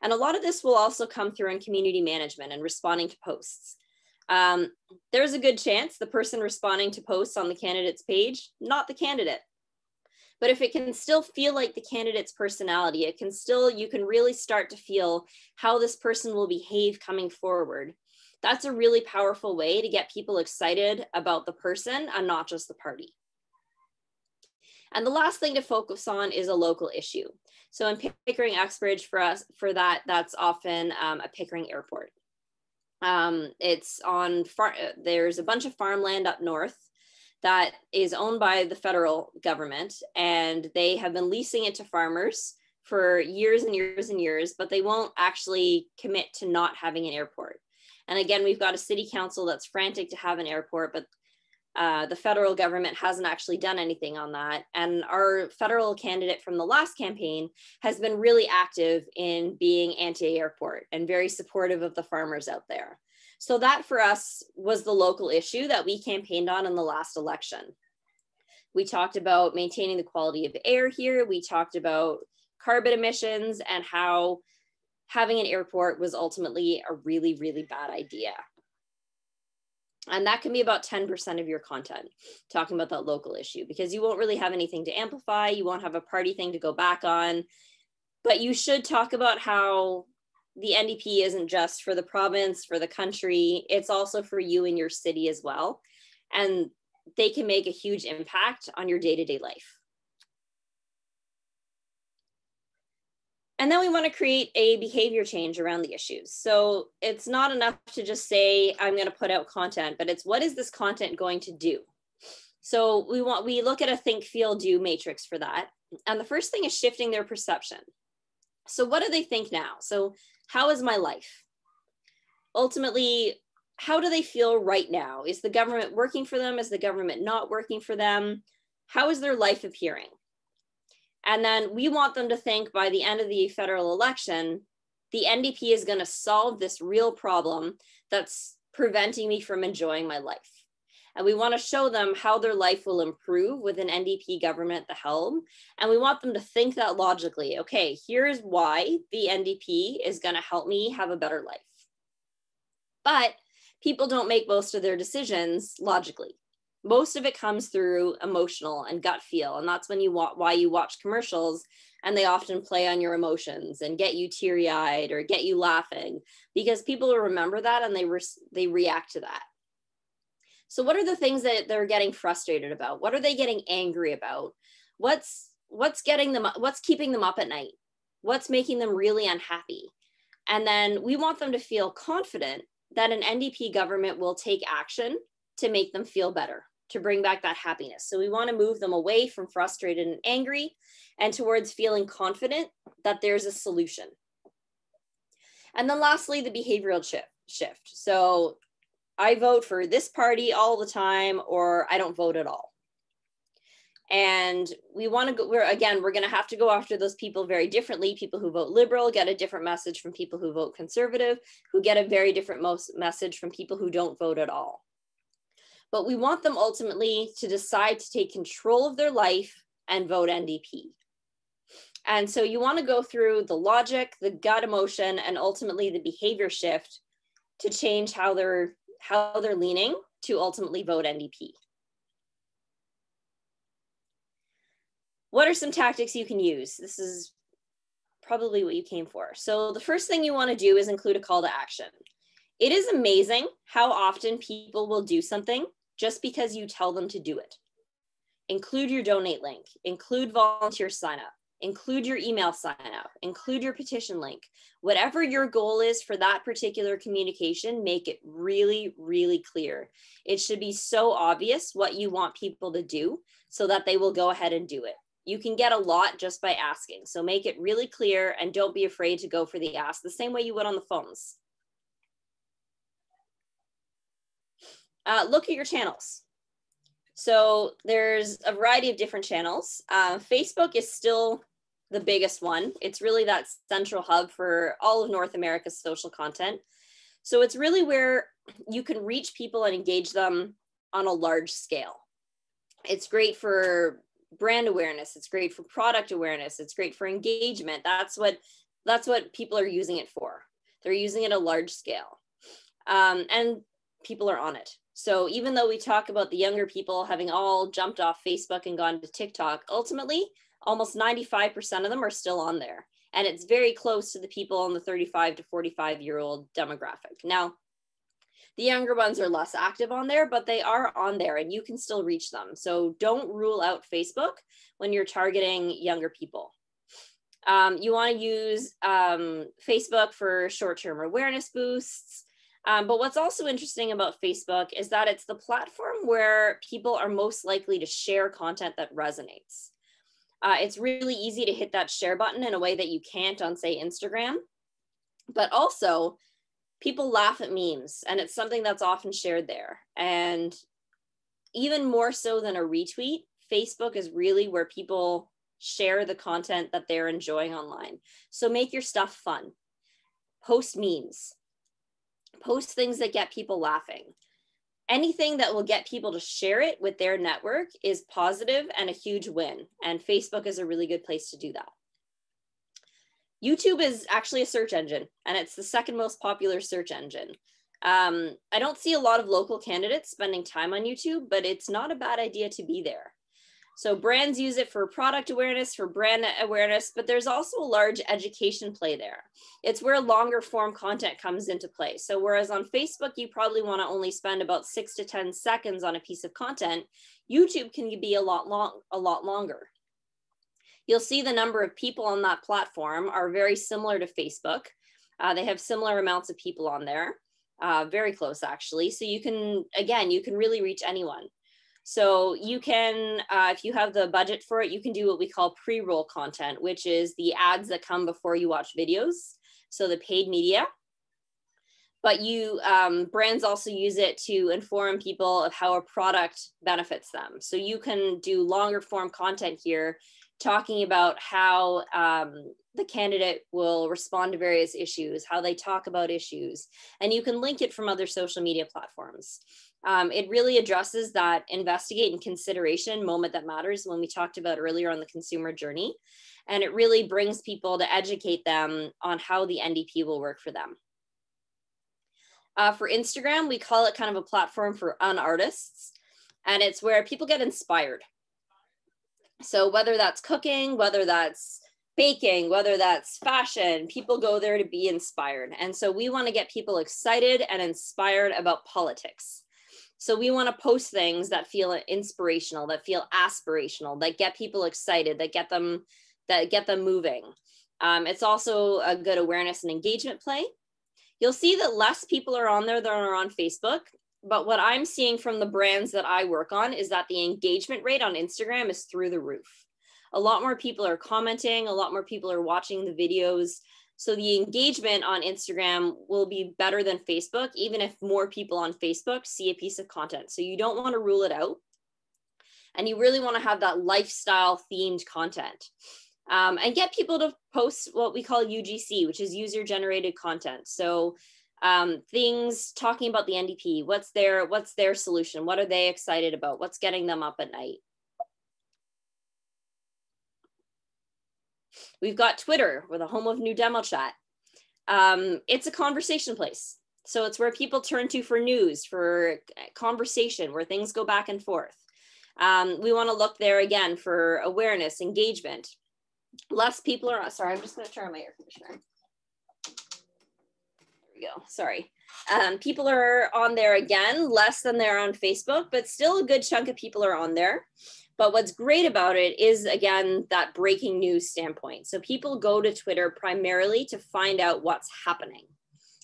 And a lot of this will also come through in community management and responding to posts. There's a good chance the person responding to posts on the candidate's page, not the candidate. But if it can still feel like the candidate's personality, it can still, you can really start to feel how this person will behave coming forward. That's a really powerful way to get people excited about the person and not just the party. And the last thing to focus on is a local issue. So in Pickering, Uxbridge, for us, for that, that's often a Pickering airport. It's on, there's a bunch of farmland up north that is owned by the federal government, and they have been leasing it to farmers for years and years and years, but they won't actually commit to not having an airport. And again, we've got a city council that's frantic to have an airport, but the federal government hasn't actually done anything on that. And our federal candidate from the last campaign has been really active in being anti-airport and very supportive of the farmers out there. So that for us was the local issue that we campaigned on in the last election. We talked about maintaining the quality of air here. We talked about carbon emissions and how having an airport was ultimately a really, really bad idea. And that can be about 10% of your content, talking about that local issue, because you won't really have anything to amplify. You won't have a party thing to go back on, but you should talk about how the NDP isn't just for the province, for the country, it's also for you and your city as well. And they can make a huge impact on your day-to-day life. And then we want to create a behavior change around the issues. So it's not enough to just say, I'm going to put out content, but it's what is this content going to do? So we look at a think, feel, do matrix for that. And the first thing is shifting their perception. So what do they think now? So how is my life? Ultimately, how do they feel right now? Is the government working for them? Is the government not working for them? How is their life appearing? And then we want them to think by the end of the federal election, the NDP is going to solve this real problem that's preventing me from enjoying my life. And we want to show them how their life will improve with an NDP government at the helm. And we want them to think that logically. Okay, here's why the NDP is going to help me have a better life. But people don't make most of their decisions logically. Most of it comes through emotional and gut feel. And that's when why you watch commercials, and they often play on your emotions and get you teary-eyed or get you laughing, because people will remember that and they react to that. So what are the things that they're getting frustrated about? What are they getting angry about? What's keeping them up at night? What's making them really unhappy? And then we want them to feel confident that an NDP government will take action to make them feel better, to bring back that happiness. So we want to move them away from frustrated and angry and towards feeling confident that there's a solution. And then lastly, the behavioral shift. So I vote for this party all the time, or I don't vote at all. And we want to go, we're going to have to go after those people very differently. People who vote Liberal get a different message from people who vote Conservative, who get a very different message from people who don't vote at all. But we want them ultimately to decide to take control of their life and vote NDP. And so you want to go through the logic, the gut emotion, and ultimately the behavior shift to change how they're leaning to ultimately vote NDP. What are some tactics you can use? This is probably what you came for. So the first thing you want to do is include a call to action. It is amazing how often people will do something just because you tell them to do it. Include your donate link, include volunteer sign up, include your email sign up, include your petition link. Whatever your goal is for that particular communication, make it really, really clear. It should be so obvious what you want people to do so that they will go ahead and do it. You can get a lot just by asking. So make it really clear and don't be afraid to go for the ask the same way you would on the phones. Look at your channels. So there's a variety of different channels. Facebook is still the biggest one. It's really that central hub for all of North America's social content. So it's really where you can reach people and engage them on a large scale. It's great for brand awareness. It's great for product awareness. It's great for engagement. That's what people are using it for. They're using it at a large scale. And people are on it. So even though we talk about the younger people having all jumped off Facebook and gone to TikTok, ultimately, almost 95% of them are still on there. And it's very close to the people in the 35 to 45-year-old demographic. Now, the younger ones are less active on there, but they are on there and you can still reach them. So don't rule out Facebook when you're targeting younger people. You want to use Facebook for short-term awareness boosts. But what's also interesting about Facebook is that it's the platform where people are most likely to share content that resonates. It's really easy to hit that share button in a way that you can't on, say, Instagram. But also, people laugh at memes, and it's something that's often shared there. And even more so than a retweet, Facebook is really where people share the content that they're enjoying online. So make your stuff fun. Post memes. Post things that get people laughing. Anything that will get people to share it with their network is positive and a huge win. And Facebook is a really good place to do that. YouTube is actually a search engine, and it's the second most popular search engine. I don't see a lot of local candidates spending time on YouTube, but it's not a bad idea to be there. So brands use it for product awareness, for brand awareness, but there's also a large education play there. It's where longer form content comes into play. So whereas on Facebook, you probably want to only spend about 6 to 10 seconds on a piece of content, YouTube can be a lot longer. You'll see the number of people on that platform are very similar to Facebook. They have similar amounts of people on there, very close actually. So you can really reach anyone. So you can, if you have the budget for it, you can do what we call pre-roll content, which is the ads that come before you watch videos. So the paid media. But brands also use it to inform people of how a product benefits them. So you can do longer form content here, talking about how the candidate will respond to various issues, how they talk about issues, and you can link it from other social media platforms. It really addresses that investigate and consideration moment that matters when we talked about earlier on the consumer journey. And it really brings people to educate them on how the NDP will work for them. For Instagram, we call it kind of a platform for unartists, and it's where people get inspired. So whether that's cooking, whether that's baking, whether that's fashion, people go there to be inspired. And so we want to get people excited and inspired about politics. So we want to post things that feel inspirational, that feel aspirational, that get people excited, that get them moving. It's also a good awareness and engagement play. You'll see that less people are on there than are on Facebook. But what I'm seeing from the brands that I work on is that the engagement rate on Instagram is through the roof. A lot more people are commenting, a lot more people are watching the videos. So the engagement on Instagram will be better than Facebook, even if more people on Facebook see a piece of content. So you don't want to rule it out. And you really want to have that lifestyle themed content. And get people to post what we call UGC, which is user generated content. So things talking about the NDP, what's their solution? What are they excited about? What's getting them up at night? We've got Twitter, we're the home of NewDemoChat. It's a conversation place. So it's where people turn to for news, for conversation, where things go back and forth. We want to look there again for awareness, engagement. Less people are, sorry, I'm just going to turn on my air conditioner. There we go, sorry. People are on there again, less than they're on Facebook, but still a good chunk of people are on there. But what's great about it is, again, that breaking news standpoint. So people go to Twitter primarily to find out what's happening.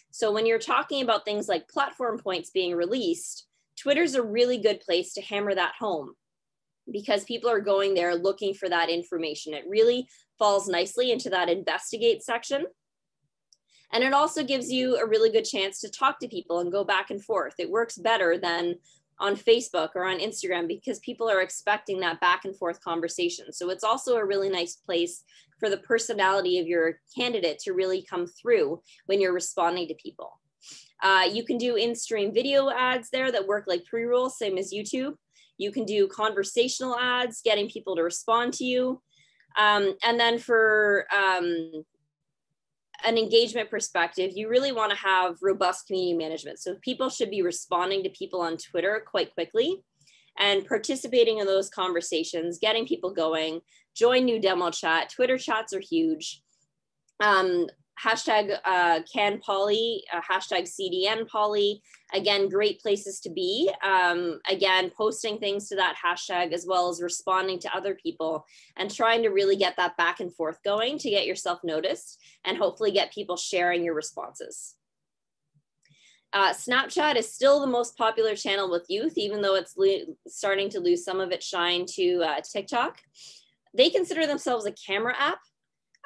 So when you're talking about things like platform points being released, Twitter's a really good place to hammer that home because people are going there looking for that information. It really falls nicely into that investigate section. And it also gives you a really good chance to talk to people and go back and forth. It works better than on Facebook or on Instagram, because people are expecting that back and forth conversation. So it's also a really nice place for the personality of your candidate to really come through when you're responding to people. You can do in-stream video ads there that work like pre-roll, same as YouTube. You can do conversational ads, getting people to respond to you. And then for an engagement perspective, you really want to have robust community management. So people should be responding to people on Twitter quite quickly and participating in those conversations, getting people going. Join NewDemoChat. Twitter chats are huge. Hashtag CanPoly, hashtag CDNPoly. Again, great places to be. Again, posting things to that hashtag, as well as responding to other people and trying to really get that back and forth going to get yourself noticed and hopefully get people sharing your responses. Snapchat is still the most popular channel with youth, even though it's starting to lose some of its shine to TikTok. They consider themselves a camera app.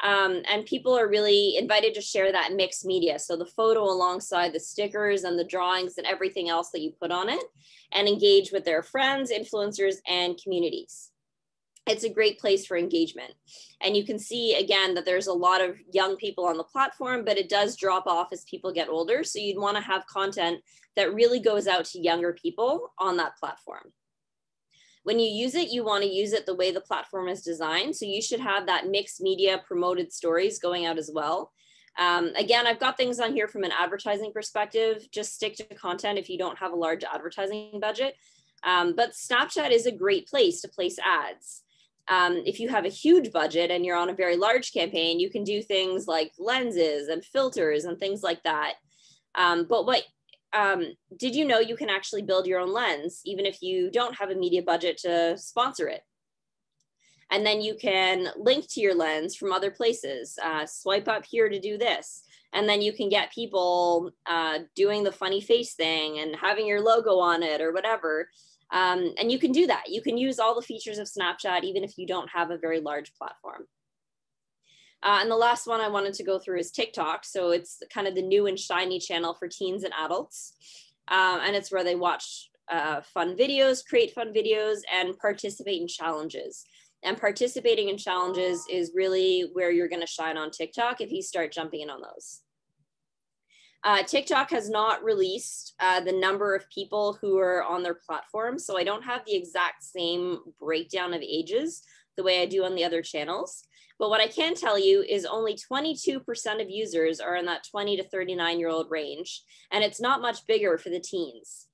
And people are really invited to share that mixed media. So the photo alongside the stickers and the drawings and everything else that you put on it, and engage with their friends, influencers, and communities. It's a great place for engagement. And you can see again that there's a lot of young people on the platform, but it does drop off as people get older. So you'd want to have content that really goes out to younger people on that platform. When you use it, you want to use it the way the platform is designed. So you should have that mixed media promoted stories going out as well. Again, I've got things on here from an advertising perspective. Just stick to content if you don't have a large advertising budget. But Snapchat is a great place to place ads. If you have a huge budget and you're on a very large campaign, you can do things like lenses and filters and things like that. But what did you know you can actually build your own lens, even if you don't have a media budget to sponsor it? And then you can link to your lens from other places. Swipe up here to do this. And then you can get people doing the funny face thing and having your logo on it or whatever. And you can do that. You can use all the features of Snapchat, even if you don't have a very large platform. And the last one I wanted to go through is TikTok. So it's kind of the new and shiny channel for teens and adults. And it's where they watch fun videos, create fun videos, and participate in challenges. And participating in challenges is really where you're going to shine on TikTok if you start jumping in on those. TikTok has not released the number of people who are on their platform. So I don't have the exact same breakdown of ages the way I do on the other channels. But what I can tell you is only 22% of users are in that 20 to 39-year-old range, and it's not much bigger for the teens.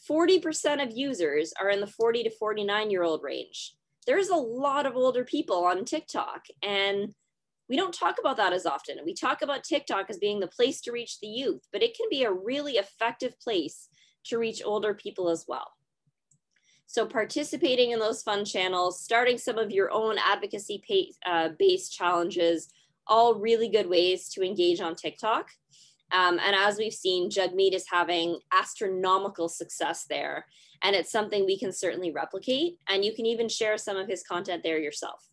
40% of users are in the 40 to 49-year-old range. There's a lot of older people on TikTok, and we don't talk about that as often. We talk about TikTok as being the place to reach the youth, but it can be a really effective place to reach older people as well. So participating in those fun channels, starting some of your own advocacy-based challenges, all really good ways to engage on TikTok. And as we've seen, Jagmeet is having astronomical success there. And it's something we can certainly replicate. And you can even share some of his content there yourself.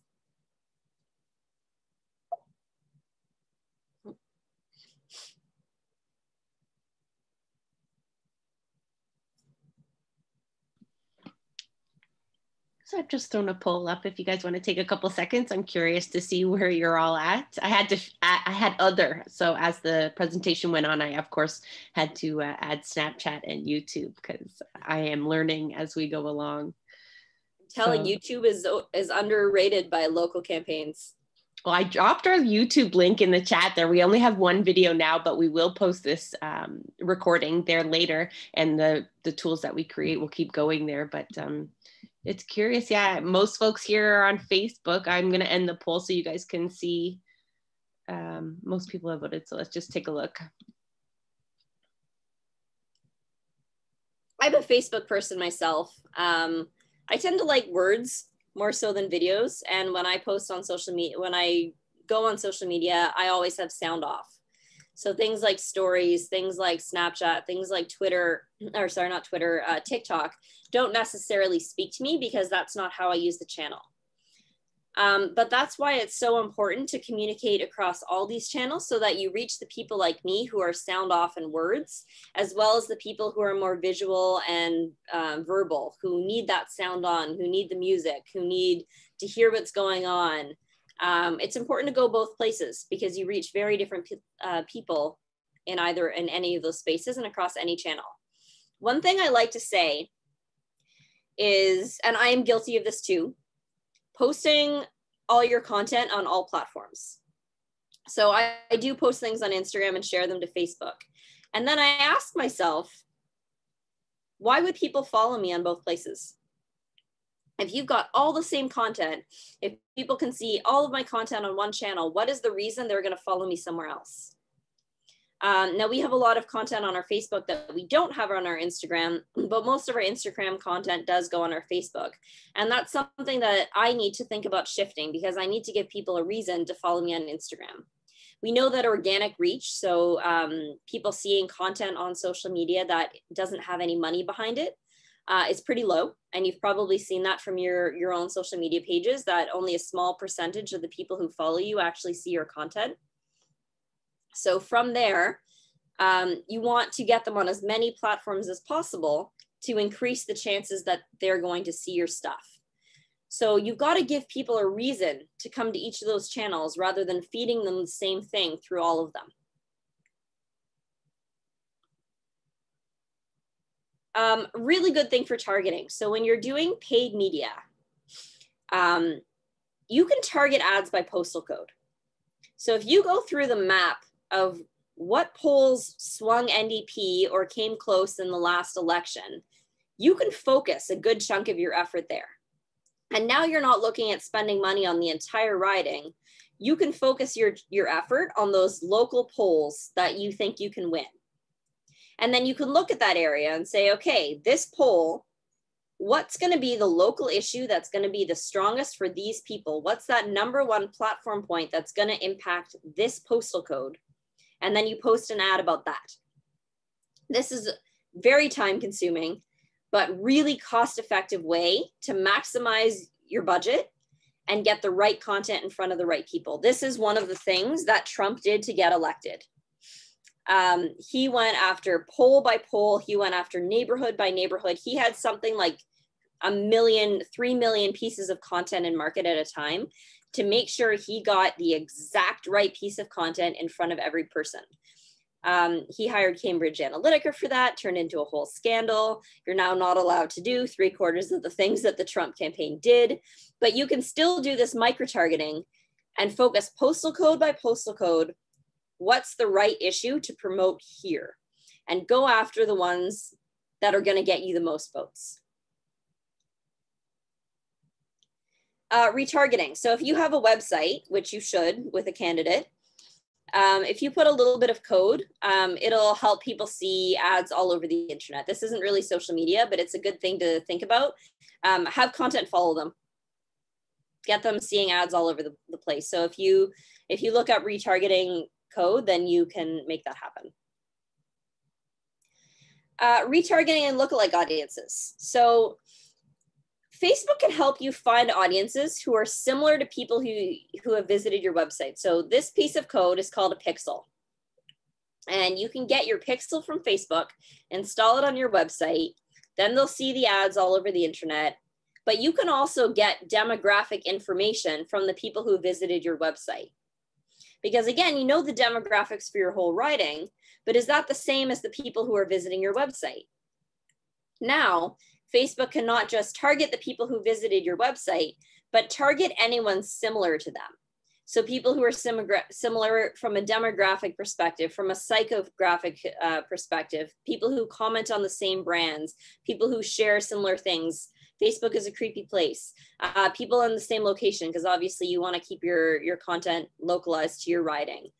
So I've just thrown a poll up if you guys want to take a couple seconds. I'm curious to see where you're all at. I had other, so as the presentation went on, I of course had to add Snapchat and YouTube because I am learning as we go along. YouTube is underrated by local campaigns. Well, I dropped our YouTube link in the chat there. We only have one video now, but we will post this recording there later, and the tools that we create will keep going there. But it's curious. Yeah, most folks here are on Facebook. I'm going to end the poll so you guys can see. Most people have voted, so let's just take a look. I'm a Facebook person myself. I tend to like words more so than videos. And when I post on social media, when I go on social media, I always have sound off. So things like stories, things like Snapchat, things like Twitter, or sorry, not Twitter, TikTok, don't necessarily speak to me because that's not how I use the channel. But that's why it's so important to communicate across all these channels so that you reach the people like me who are sound off in words, as well as the people who are more visual and verbal, who need that sound on, who need the music, who need to hear what's going on. It's important to go both places because you reach very different people in any of those spaces and across any channel. One thing I like to say is, and I am guilty of this too, posting all your content on all platforms. So I do post things on Instagram and share them to Facebook. And then I ask myself, why would people follow me on both places? If you've got all the same content, if people can see all of my content on one channel, what is the reason they're going to follow me somewhere else? Now we have a lot of content on our Facebook that we don't have on our Instagram, but most of our Instagram content does go on our Facebook. And that's something that I need to think about shifting because I need to give people a reason to follow me on Instagram. We know that organic reach, so people seeing content on social media that doesn't have any money behind it, is pretty low. And you've probably seen that from your own social media pages, that only a small percentage of the people who follow you actually see your content. So from there, you want to get them on as many platforms as possible to increase the chances that they're going to see your stuff. So you've got to give people a reason to come to each of those channels rather than feeding them the same thing through all of them. Really good thing for targeting. So when you're doing paid media, you can target ads by postal code. So if you go through the map of what polls swung NDP or came close in the last election, you can focus a good chunk of your effort there. And now you're not looking at spending money on the entire riding. You can focus your effort on those local polls that you think you can win. And then you can look at that area and say, okay, this poll, what's going to be the local issue that's going to be the strongest for these people? What's that #1 platform point that's going to impact this postal code? And then you post an ad about that. This is very time consuming, but really cost-effective way to maximize your budget and get the right content in front of the right people. This is one of the things that Trump did to get elected. He went after poll by poll. He went after neighborhood by neighborhood. He had something like 3 million pieces of content in market at a time to make sure he got the exact right piece of content in front of every person. He hired Cambridge Analytica for that, turned into a whole scandal. You're now not allowed to do 3/4 of the things that the Trump campaign did, but you can still do this micro-targeting and focus postal code by postal code. What's the right issue to promote here? And go after the ones that are going to get you the most votes. Retargeting. So if you have a website, which you should with a candidate, if you put a little bit of code, it'll help people see ads all over the internet. This isn't really social media, but it's a good thing to think about. Have content follow them. Get them seeing ads all over the place. So if you look up retargeting code, then you can make that happen. Retargeting and lookalike audiences. So Facebook can help you find audiences who are similar to people who have visited your website. So this piece of code is called a pixel. And you can get your pixel from Facebook, install it on your website, then they'll see the ads all over the internet. But you can also get demographic information from the people who visited your website. Because again, you know the demographics for your whole riding, but is that the same as the people who are visiting your website? Now, Facebook can not just target the people who visited your website, but target anyone similar to them. So people who are similar from a demographic perspective, from a psychographic perspective, people who comment on the same brands, people who share similar things. Facebook is a creepy place. People in the same location, because obviously you want to keep your content localized to your riding.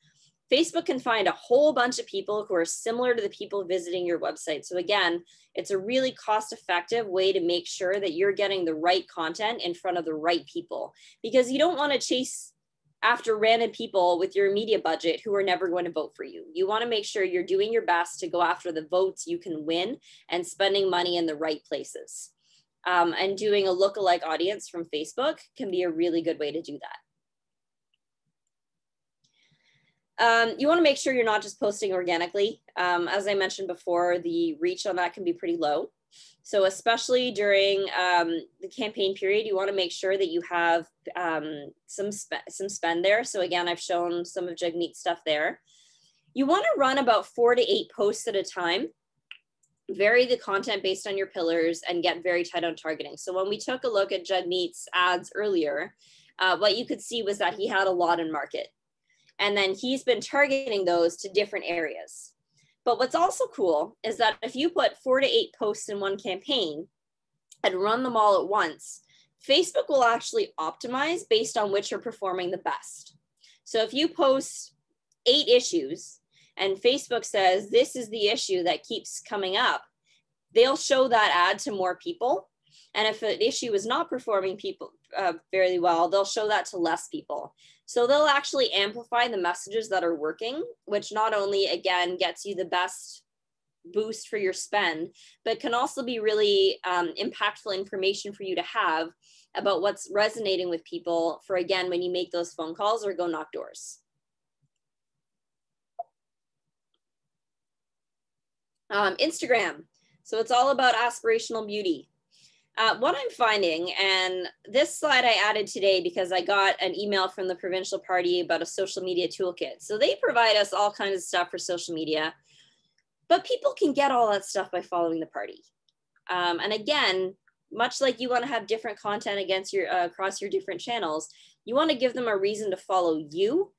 Facebook can find a whole bunch of people who are similar to the people visiting your website. So again, it's a really cost-effective way to make sure that you're getting the right content in front of the right people, because you don't want to chase after random people with your media budget who are never going to vote for you. You want to make sure you're doing your best to go after the votes you can win and spending money in the right places. And doing a lookalike audience from Facebook can be a really good way to do that. You want to make sure you're not just posting organically. As I mentioned before, the reach on that can be pretty low. So especially during the campaign period, you want to make sure that you have some spend there. So again, I've shown some of Jagmeet's stuff there. You want to run about 4 to 8 posts at a time. Vary the content based on your pillars and get very tight on targeting. So when we took a look at Jagmeet's ads earlier, what you could see was that he had a lot in market. And then he's been targeting those to different areas. But what's also cool is that if you put 4 to 8 posts in one campaign and run them all at once, Facebook will actually optimize based on which are performing the best. So if you post 8 issues and Facebook says, this is the issue that keeps coming up, they'll show that ad to more people. And if an issue is not performing very well, they'll show that to less people. So they'll actually amplify the messages that are working, which not only, again, gets you the best boost for your spend, but can also be really impactful information for you to have about what's resonating with people for, again, when you make those phone calls or go knock doors. Instagram. So it's all about aspirational beauty. What I'm finding, and this slide I added today because I got an email from the provincial party about a social media toolkit. So they provide us all kinds of stuff for social media, but people can get all that stuff by following the party. And again, much like you want to have different content across your different channels, you want to give them a reason to follow you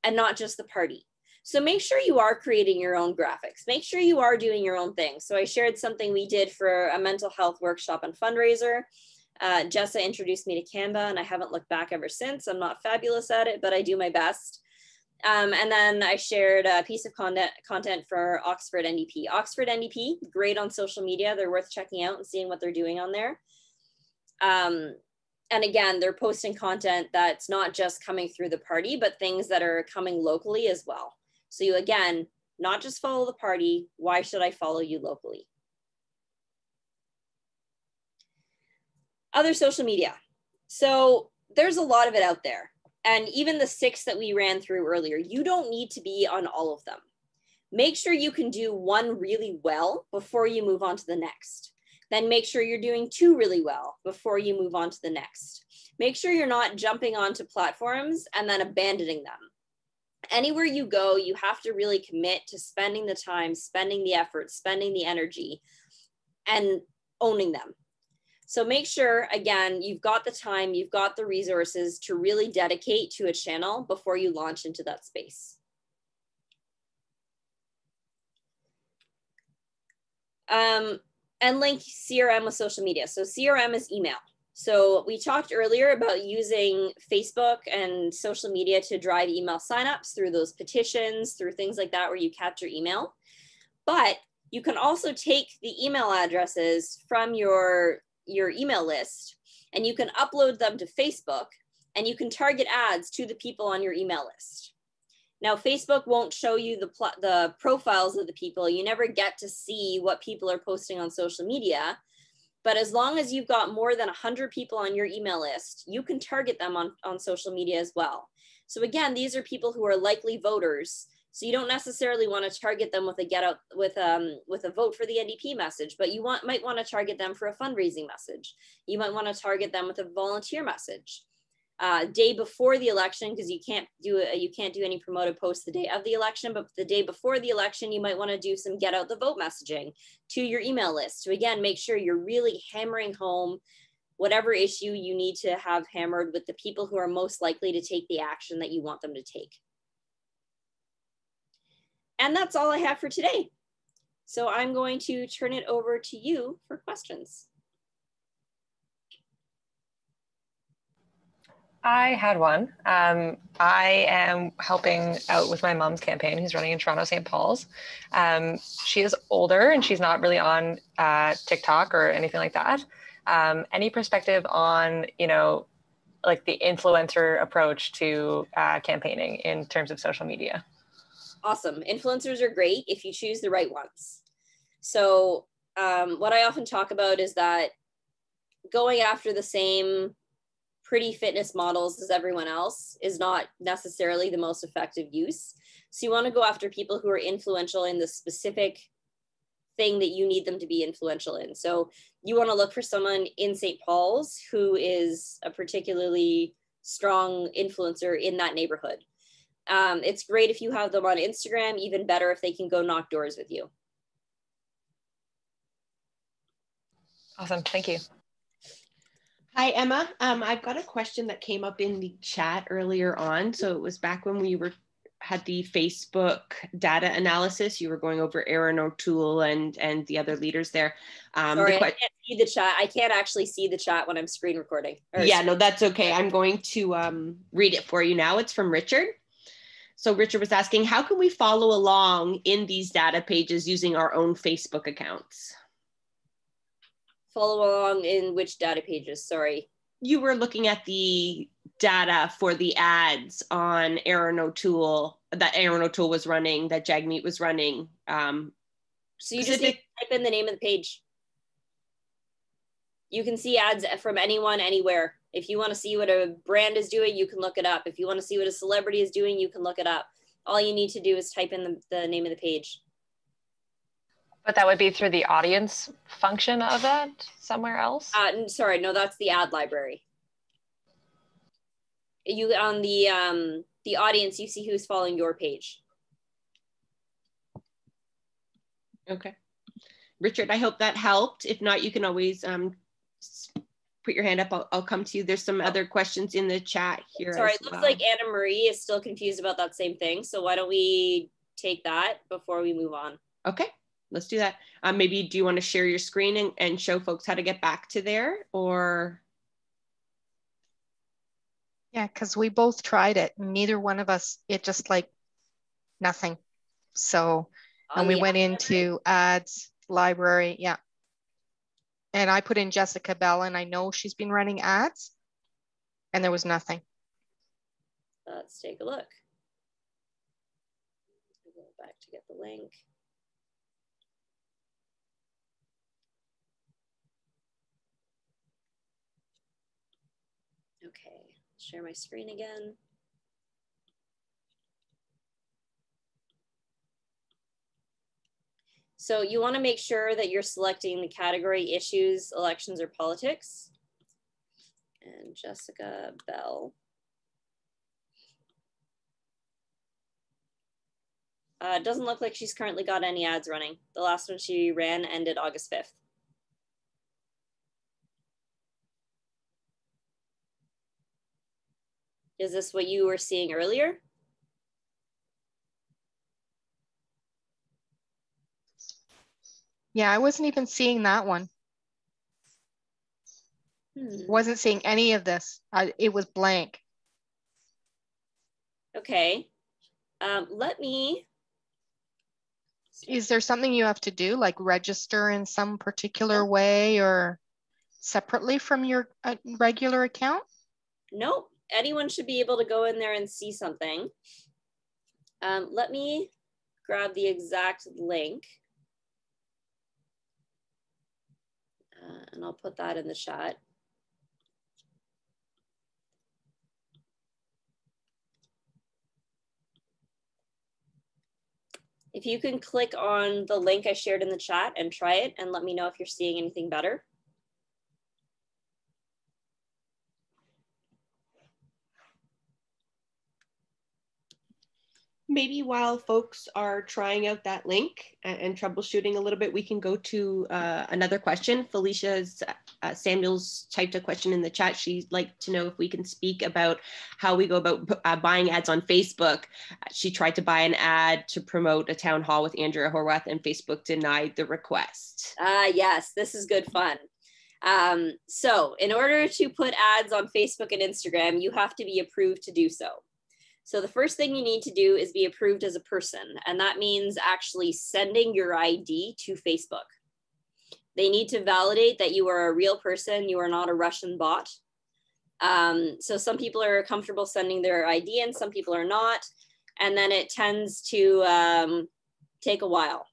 and not just the party. So make sure you are creating your own graphics. Make sure you are doing your own thing. So I shared something we did for a mental health workshop and fundraiser. Jessa introduced me to Canva and I haven't looked back ever since. I'm not fabulous at it, but I do my best. And then I shared a piece of content for Oxford NDP. Oxford NDP, great on social media. They're worth checking out and seeing what they're doing on there. And again, they're posting content that's not just coming through the party, but things that are coming locally as well. So you, again, not just follow the party, why should I follow you locally? Other social media. So there's a lot of it out there. And even the 6 that we ran through earlier, you don't need to be on all of them. Make sure you can do one really well before you move on to the next. Then make sure you're doing 2 really well before you move on to the next. Make sure you're not jumping onto platforms and then abandoning them. Anywhere you go, you have to really commit to spending the time, spending the effort, spending the energy, and owning them. So make sure, again, you've got the time, you've got the resources to really dedicate to a channel before you launch into that space. And link CRM with social media. So CRM is email. So we talked earlier about using Facebook and social media to drive email signups through those petitions, through things like that where you capture email. But you can also take the email addresses from your email list and you can upload them to Facebook and you can target ads to the people on your email list. Now, Facebook won't show you the profiles of the people. You never get to see what people are posting on social media. But as long as you've got more than 100 people on your email list, you can target them on social media as well. So again, these are people who are likely voters. So you don't necessarily want to target them with a vote for the NDP message, but you might want to target them for a fundraising message. You might want to target them with a volunteer message. Day before the election, because you can't do any promoted posts the day of the election, but the day before the election, you might want to do some get out the vote messaging to your email list to, again, make sure you're really hammering home whatever issue you need to have hammered with the people who are most likely to take the action that you want them to take. And that's all I have for today. So I'm going to turn it over to you for questions. I had one. I am helping out with my mom's campaign, who's running in Toronto, St. Paul's. She is older and she's not really on TikTok or anything like that. Any perspective on, like the influencer approach to campaigning in terms of social media? Awesome. Influencers are great if you choose the right ones. So what I often talk about is that going after the same pretty fitness models as everyone else is not necessarily the most effective use. So you want to go after people who are influential in the specific thing that you need them to be influential in. So you want to look for someone in St. Paul's who is a particularly strong influencer in that neighborhood. It's great if you have them on Instagram, even better if they can go knock doors with you. Awesome, thank you. Hi, Emma. I've got a question that came up in the chat earlier on. So it was back when we had the Facebook data analysis. You were going over Aaron O'Toole and the other leaders there. Sorry, I can't see the chat. I can't actually see the chat when I'm screen recording. Yeah, no, that's okay. I'm going to read it for you now. It's from Richard. So Richard was asking, how can we follow along in these data pages using our own Facebook accounts? Follow along in which data pages? Sorry. You were looking at the data for the ads on Aaron O'Toole, that Aaron O'Toole was running, that Jagmeet was running. So you just need to type in the name of the page. You can see ads from anyone, anywhere. If you want to see what a brand is doing, you can look it up. If you want to see what a celebrity is doing, you can look it up. All you need to do is type in the name of the page. But that would be through the audience function of that somewhere else? Sorry, no, that's the ad library. You on the audience, you see who's following your page. Okay. Richard, I hope that helped. If not, you can always put your hand up. I'll come to you. There's some other questions in the chat here. Sorry, it looks like Anna Marie is still confused about that same thing. So why don't we take that before we move on? Okay. Let's do that. Maybe do you want to share your screen and show folks how to get back to there, or? Yeah, because we both tried it. Neither one of us, it just like nothing. So, and we went into ads, library, yeah. And I put in Jessica Bell and I know she's been running ads and there was nothing. Let's take a look. Go back to get the link. Okay, share my screen again. So you want to make sure that you're selecting the category issues, elections, or politics. And Jessica Bell. It doesn't look like she's currently got any ads running. The last one she ran ended August 5th. Is this what you were seeing earlier? Yeah, I wasn't even seeing that one. Wasn't seeing any of this. It was blank. Okay. Let me. Is there something you have to do, like register in some particular way or separately from your regular account? Nope. Anyone should be able to go in there and see something. Let me grab the exact link. And I'll put that in the chat. If you can click on the link I shared in the chat and try it and let me know if you're seeing anything better. Maybe while folks are trying out that link and troubleshooting a little bit, we can go to another question. Felicia's Samuels typed a question in the chat. She'd like to know if we can speak about how we go about buying ads on Facebook. She tried to buy an ad to promote a town hall with Andrea Horwath and Facebook denied the request. Yes, this is good fun. So in order to put ads on Facebook and Instagram, you have to be approved to do so. So the first thing you need to do is be approved as a person, and that means actually sending your ID to Facebook. They need to validate that you are a real person, you are not a Russian bot. So some people are comfortable sending their ID and some people are not, and then it tends to take a while.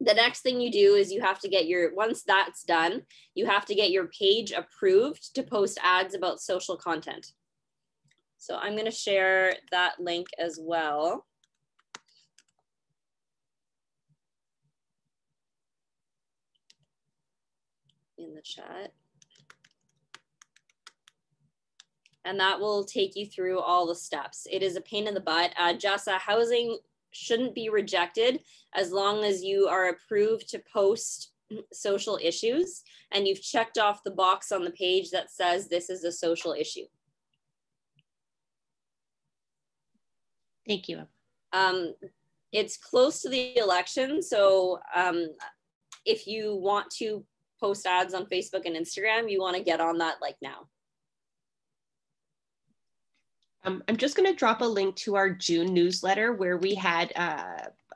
The next thing you do is you have to get once that's done, you have to get your page approved to post ads about social content. So I'm going to share that link as well. In the chat. And that will take you through all the steps. It is a pain in the butt. Jessa, housing shouldn't be rejected as long as you are approved to post social issues and you've checked off the box on the page that says this is a social issue. Thank you. It's close to the election, so if you want to post ads on Facebook and Instagram, you want to get on that like now. I'm just going to drop a link to our June newsletter where we had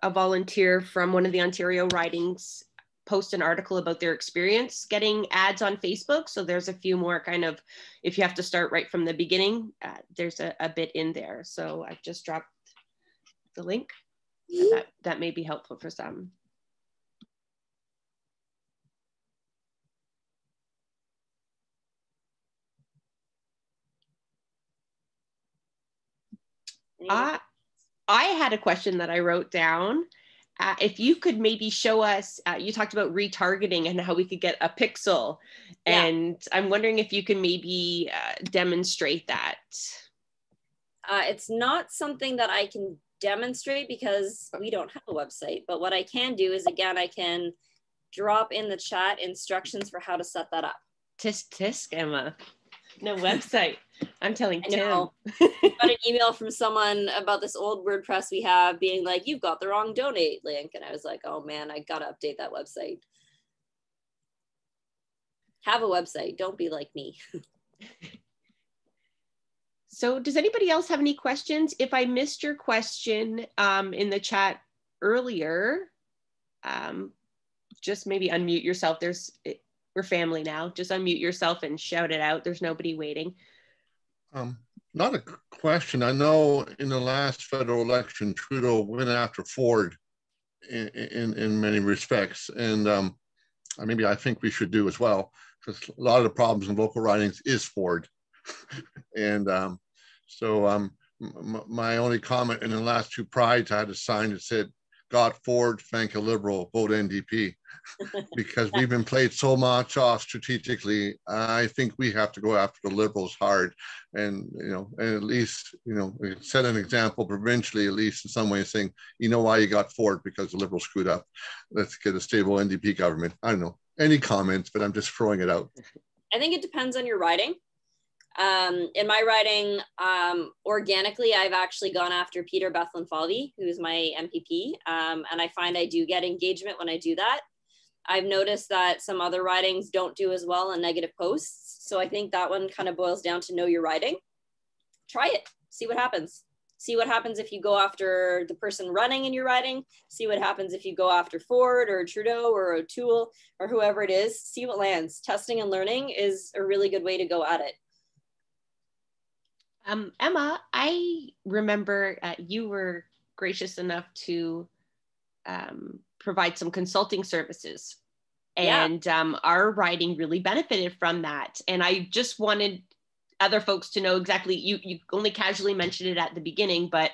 a volunteer from one of the Ontario ridings post an article about their experience getting ads on Facebook. So there's a few more kind of, if you have to start right from the beginning, there's a bit in there. So I've just dropped the link. That may be helpful for some. I had a question that I wrote down. If you could maybe show us, you talked about retargeting and how we could get a pixel. Yeah. And I'm wondering if you can maybe demonstrate that. It's not something that I can demonstrate because we don't have a website. But what I can do is, again, I can drop in the chat instructions for how to set that up. Tisk, Emma. No website. I'm telling Tim. I got an email from someone about this old WordPress we have being like, you've got the wrong donate link. And I was like, oh man, I got to update that website. Have a website. Don't be like me. So does anybody else have any questions? If I missed your question in the chat earlier, just maybe unmute yourself. We're family now. Just unmute yourself and shout it out. There's nobody waiting. Not a question. I know in the last federal election, Trudeau went after Ford in many respects. And maybe I think we should do as well, because a lot of the problems in local ridings is Ford. And my only comment in the last two prides, I had a sign that said, God Ford, thank a Liberal, vote NDP. Because we've been played so much off strategically. I think we have to go after the Liberals hard, and and at least set an example provincially, at least in some way, saying, why you got Ford, because the Liberals screwed up. Let's get a stable NDP government. I don't know any comments, but I'm just throwing it out. I think it depends on your riding. In my riding, organically, I've actually gone after Peter Bethlen-Falvey, who's my MPP, and I find I do get engagement when I do that. I've noticed that some other ridings don't do as well on negative posts. So I think that one kind of boils down to know your riding. Try it, see what happens. See what happens if you go after the person running in your riding. See what happens if you go after Ford or Trudeau or O'Toole or whoever it is. See what lands. Testing and learning is a really good way to go at it. Emma, I remember you were gracious enough to provide some consulting services, and our riding really benefited from that. And I just wanted other folks to know exactly, you only casually mentioned it at the beginning, but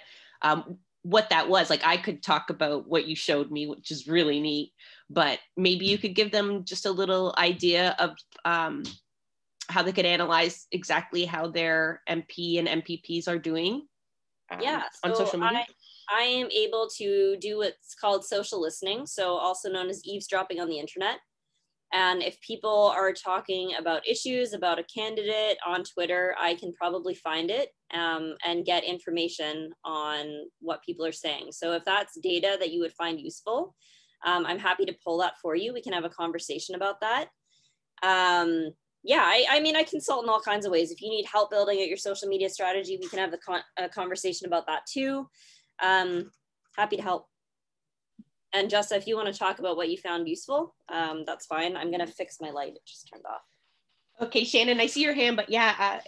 what that was. Like, I could talk about what you showed me, which is really neat, but maybe you could give them just a little idea of how they could analyze exactly how their MP and MPPs are doing on social media. I am able to do what's called social listening, so also known as eavesdropping on the internet. And if people are talking about issues about a candidate on Twitter, I can probably find it and get information on what people are saying. So if that's data that you would find useful, I'm happy to pull that for you. We can have a conversation about that. I mean, I consult in all kinds of ways. If you need help building out your social media strategy, we can have a conversation about that too. Happy to help. And Jessa, if you want to talk about what you found useful, that's fine. I'm going to fix my light. It just turned off. Okay, Shannon, I see your hand, but yeah,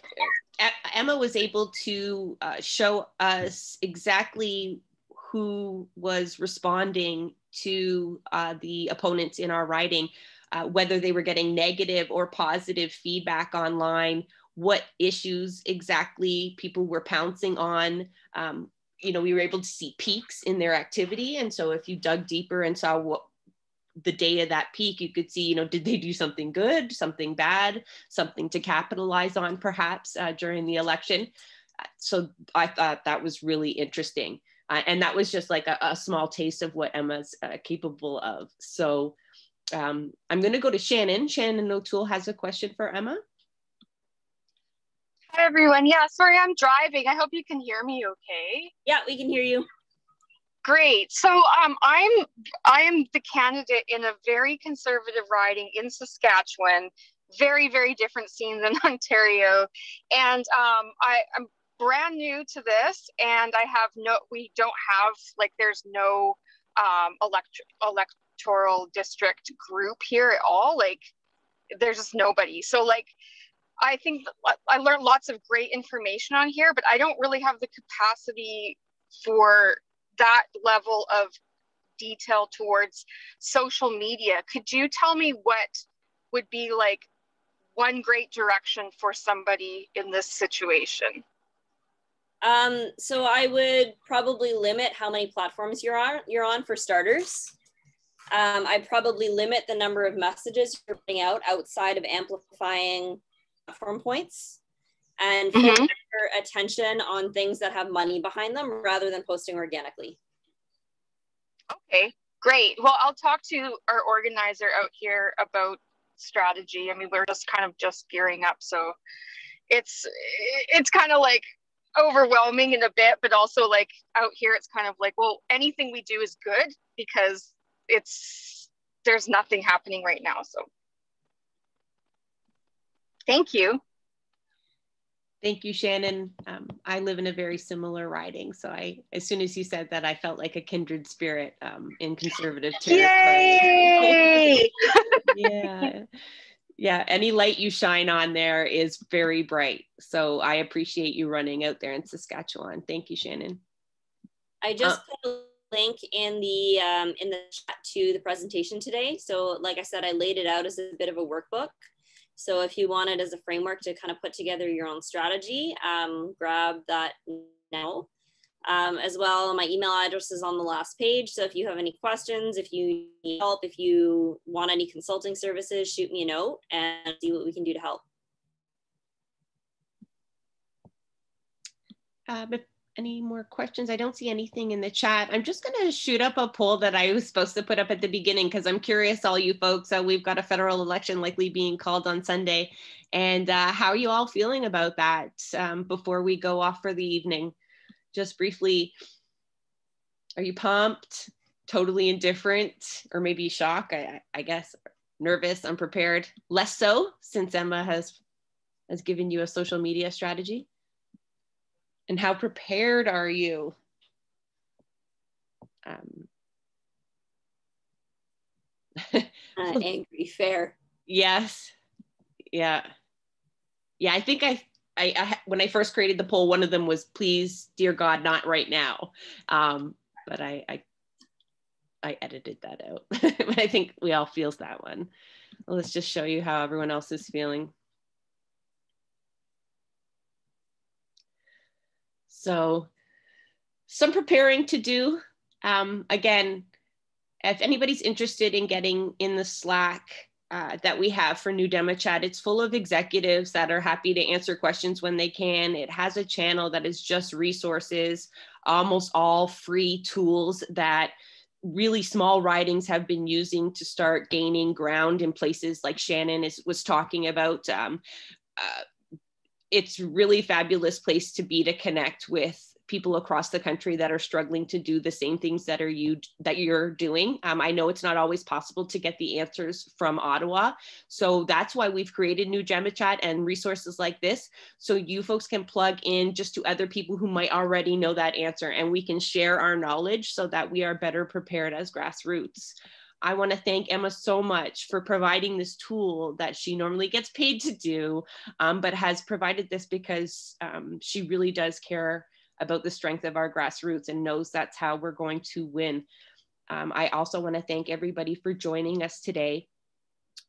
Emma was able to show us exactly who was responding to the opponents in our riding, whether they were getting negative or positive feedback online, what issues exactly people were pouncing on. You know, we were able to see peaks in their activity. And so if you dug deeper and saw what the day of that peak, you could see, you know, did they do something good, something bad, something to capitalize on perhaps during the election. So I thought that was really interesting. And that was just like a small taste of what Emma's capable of. So I'm going to go to Shannon. Shannon O'Toole has a question for Emma. Hi, everyone. Yeah, sorry, I'm driving. I hope you can hear me okay. Yeah, we can hear you. Great. So I am the candidate in a very conservative riding in Saskatchewan, very, very different scene than Ontario. And I'm brand new to this, and we don't have, like, there's no electoral district group here at all. Like, there's just nobody. So, like, I think I learned lots of great information on here, but I don't really have the capacity for that level of detail towards social media. Could you tell me what would be like one great direction for somebody in this situation? So I would probably limit how many platforms you're on for starters. I'd probably limit the number of messages you're putting out outside of amplifying platform points, and focus your attention on things that have money behind them rather than posting organically. Okay, great. Well, I'll talk to our organizer out here about strategy. I mean, we're just kind of gearing up, so it's kind of like overwhelming in a bit, but also like out here it's kind of like, well, anything we do is good because there's nothing happening right now. So thank you. Thank you, Shannon. I live in a very similar riding. So as soon as you said that, I felt like a kindred spirit in conservative territory. Yay! Yeah. Yeah, any light you shine on there is very bright. So I appreciate you running out there in Saskatchewan. Thank you, Shannon. I just put a link in the chat to the presentation today. So like I said, I laid it out as a bit of a workbook. So if you want it as a framework to kind of put together your own strategy, grab that now. As well, my email address is on the last page. So if you have any questions, if you need help, if you want any consulting services, shoot me a note and see what we can do to help. But any more questions? I don't see anything in the chat. I'm just going to shoot up a poll that I was supposed to put up at the beginning because I'm curious, all you folks. We've got a federal election likely being called on Sunday. And how are you all feeling about that before we go off for the evening? Just briefly, are you pumped, totally indifferent, or maybe shocked? I guess nervous, unprepared, less so since Emma has given you a social media strategy. And how prepared are you? Angry, fair. Yes. Yeah. Yeah, I think I when I first created the poll, one of them was, please, dear God, not right now. But I edited that out. But I think we all feels that one. Well, let's just show you how everyone else is feeling. So some preparing to do. Again, if anybody's interested in getting in the Slack that we have for NewDemoChat, it's full of executives that are happy to answer questions when they can. It has a channel that is just resources, almost all free tools that really small ridings have been using to start gaining ground in places like Shannon was talking about. It's really fabulous place to be to connect with people across the country that are struggling to do the same things that you're doing. I know it's not always possible to get the answers from Ottawa. So that's why we've created NewDemoChat and resources like this. So you folks can plug in just to other people who might already know that answer, and we can share our knowledge so that we are better prepared as grassroots. I want to thank Emma so much for providing this tool that she normally gets paid to do, but has provided this because she really does care about the strength of our grassroots and knows that's how we're going to win. I also want to thank everybody for joining us today.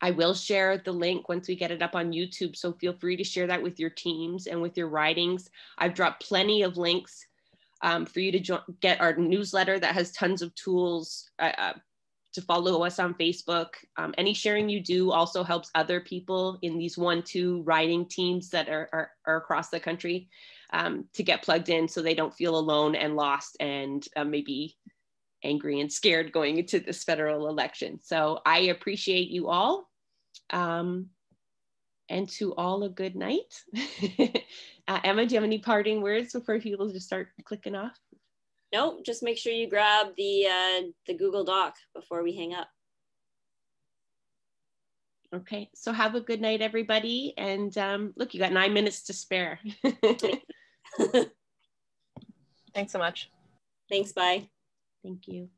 I will share the link once we get it up on YouTube, so feel free to share that with your teams and with your writings. I've dropped plenty of links for you to get our newsletter that has tons of tools, to follow us on Facebook. Any sharing you do also helps other people in these 1-2 writing teams that are across the country to get plugged in, so they don't feel alone and lost and maybe angry and scared going into this federal election. So I appreciate you all. And to all a good night. Emma, do you have any parting words before people just start clicking off? No, just make sure you grab the Google Doc before we hang up. Okay, so have a good night, everybody. And look, you got 9 minutes to spare. Thanks so much. Thanks, bye. Thank you.